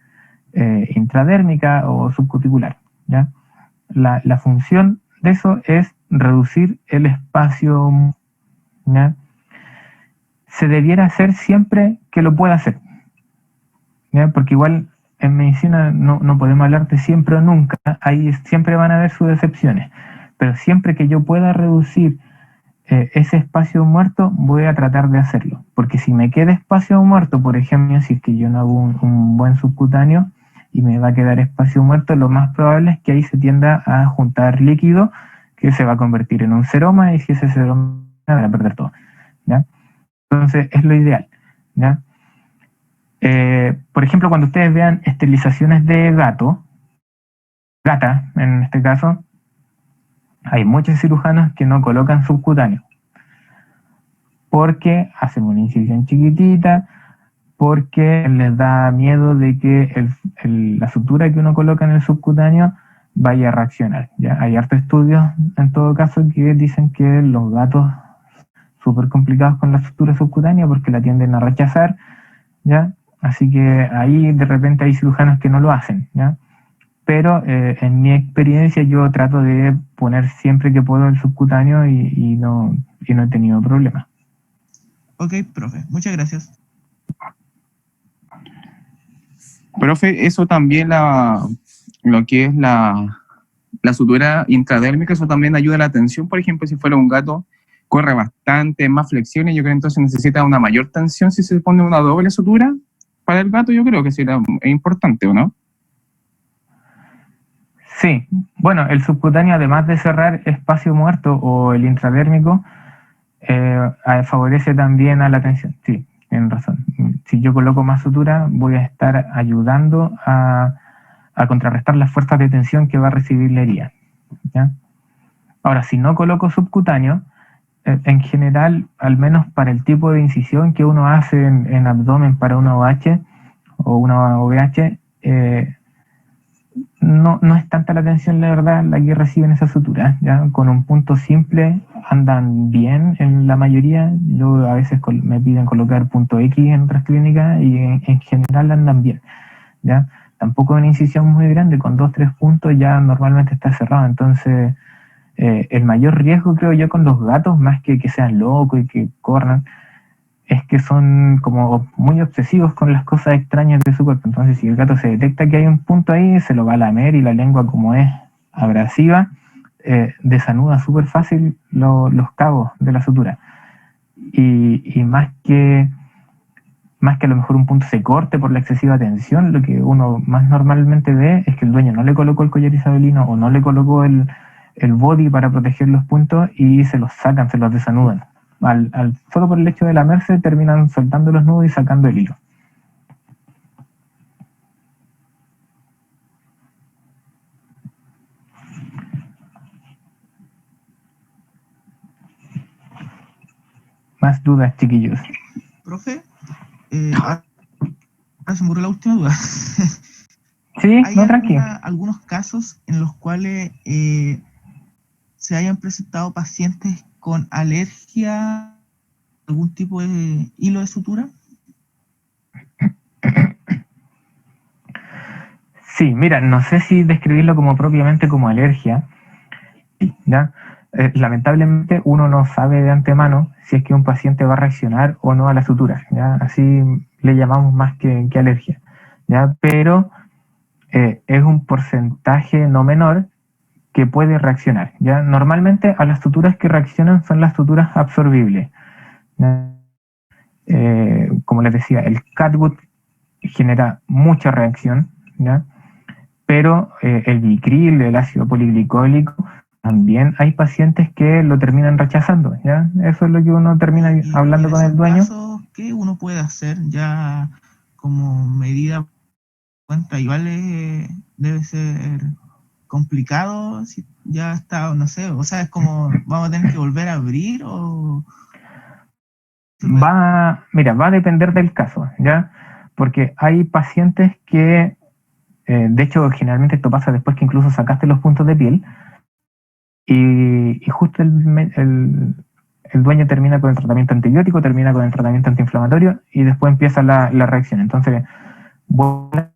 intradérmica o subcuticular, ¿ya? La función de eso es reducir el espacio, ¿ya? Se debiera hacer siempre que lo pueda hacer, ¿ya? Porque igual en medicina no podemos hablar de siempre o nunca, ahí siempre van a haber sus excepciones, pero siempre que yo pueda reducir ese espacio muerto, voy a tratar de hacerlo, porque si me queda espacio muerto, por ejemplo, si es que yo no hago un buen subcutáneo y me va a quedar espacio muerto, lo más probable es que ahí se tienda a juntar líquido que se va a convertir en un seroma, y si ese seroma va a perder todo, ¿ya? Entonces es lo ideal, ¿ya? Por ejemplo, cuando ustedes vean esterilizaciones de gata en este caso, hay muchos cirujanos que no colocan subcutáneo porque hacen una incisión chiquitita, porque les da miedo de que la sutura que uno coloca en el subcutáneo vaya a reaccionar, ¿ya? Hay hartos estudios en todo caso que dicen que los gatos súper complicados con la sutura subcutánea porque la tienden a rechazar, ¿ya? Así que ahí de repente hay cirujanos que no lo hacen, ¿ya? Pero en mi experiencia yo trato de poner siempre que puedo el subcutáneo y no he tenido problemas. Ok, profe, muchas gracias. Profe, eso también lo que es la sutura intradérmica, eso también ayuda a la tensión. Por ejemplo, si fuera un gato, corre bastante, más flexiones, yo creo que entonces necesita una mayor tensión si se pone una doble sutura. Para el gato yo creo que sería importante, ¿o no? Sí, bueno, el subcutáneo, además de cerrar espacio muerto o el intradérmico, favorece también a la tensión. Sí, tienen razón. Si yo coloco más sutura, voy a estar ayudando a contrarrestar las fuerzas de tensión que va a recibir la herida, ¿ya? Ahora, si no coloco subcutáneo, en general, al menos para el tipo de incisión que uno hace en abdomen para una OH o una OVH, no es tanta la tensión, la verdad, la que reciben esa sutura, ¿ya? Con un punto simple andan bien en la mayoría. Yo a veces me piden colocar punto X en otras clínicas y en general andan bien, ¿ya? Tampoco es una incisión muy grande, con 2-3 puntos ya normalmente está cerrado. Entonces el mayor riesgo, creo yo, con los gatos, más que sean locos y que corran, es que son como muy obsesivos con las cosas extrañas de su cuerpo. Entonces, si el gato se detecta que hay un punto ahí, se lo va a lamer, y la lengua, como es abrasiva, desanuda súper fácil los cabos de la sutura. Y más que a lo mejor un punto se corte por la excesiva tensión, lo que uno más normalmente ve es que el dueño no le colocó el collar isabelino o no le colocó el body para proteger los puntos y se los sacan, se los desanudan. Solo por el hecho de lamerse terminan soltando los nudos y sacando el hilo. Más dudas, chiquillos. Profe, ahora se me ocurrió la última duda. Sí, ¿Hay no, tranquilo. algunos casos en los cuales se hayan presentado pacientes con alergia a algún tipo de hilo de sutura? Sí, mira, no sé si describirlo como propiamente como alergia, ¿ya? Lamentablemente uno no sabe de antemano si es que un paciente va a reaccionar o no a la sutura, ¿ya? Así le llamamos más que alergia, ¿ya? Pero es un porcentaje no menor que puede reaccionar, ¿ya? Normalmente a las suturas que reaccionan son las suturas absorbibles, ¿ya? Como les decía, el catgut genera mucha reacción, ¿ya? Pero el Vicril, el ácido poliglicólico, también hay pacientes que lo terminan rechazando, ¿ya? Eso es lo que uno termina Y hablando en con el esos dueño. casos, ¿qué uno puede hacer ya como medida cuenta? Igual debe ser complicado si ya está, no sé, o sea, es como, ¿vamos a tener que volver a abrir o...? Mira, va a depender del caso, ¿ya? Porque hay pacientes que, de hecho, generalmente esto pasa después que incluso sacaste los puntos de piel y justo el dueño termina con el tratamiento antibiótico, termina con el tratamiento antiinflamatorio y después empieza la reacción. Entonces, voy a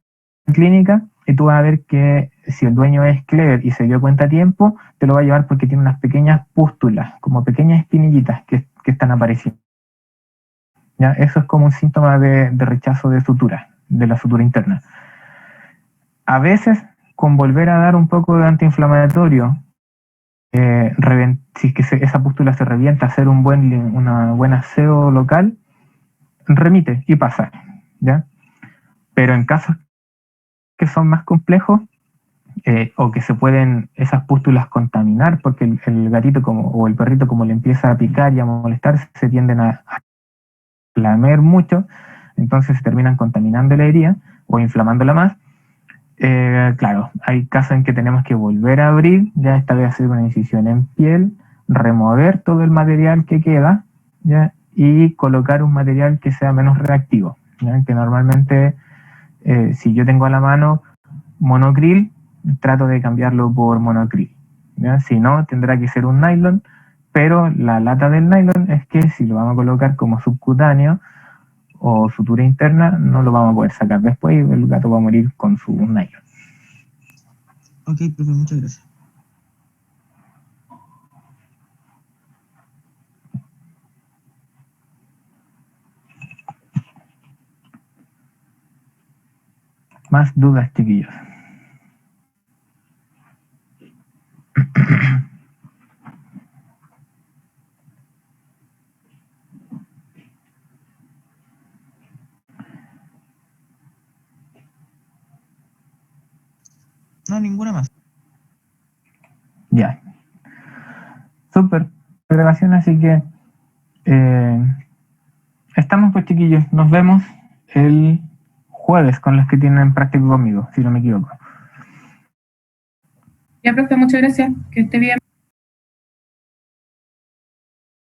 la clínica y tú vas a ver que si el dueño es clever y se dio cuenta a tiempo, te lo va a llevar porque tiene unas pequeñas pústulas, como pequeñas espinillitas que están apareciendo. ¿Ya? Eso es como un síntoma de rechazo de sutura, de la sutura interna. A veces, con volver a dar un poco de antiinflamatorio, si es que esa pústula se revienta, hacer una buena aseo local, remite y pasa, ¿ya? Pero en casos que son más complejos, o que se pueden esas pústulas contaminar, porque el gatito o el perrito como le empieza a picar y a molestar, se tienden a lamer mucho, entonces se terminan contaminando la herida o inflamándola más. Claro, hay casos en que tenemos que volver a abrir, ya esta vez hacer una incisión en piel, remover todo el material que queda, ¿ya? Y colocar un material que sea menos reactivo, ¿ya? Que normalmente, si yo tengo a la mano monocril, trato de cambiarlo por monocril, ¿ya? Si no, tendrá que ser un nylon, pero la lata del nylon es que si lo vamos a colocar como subcutáneo o sutura interna, no lo vamos a poder sacar después y el gato va a morir con su nylon. Ok, profe, muchas gracias. Más dudas, chiquillos. No, ninguna más. Ya. Súper grabación, así que estamos pues, chiquillos. Nos vemos el jueves con los que tienen práctica conmigo, si no me equivoco. Ya, profe, muchas gracias. Que esté bien.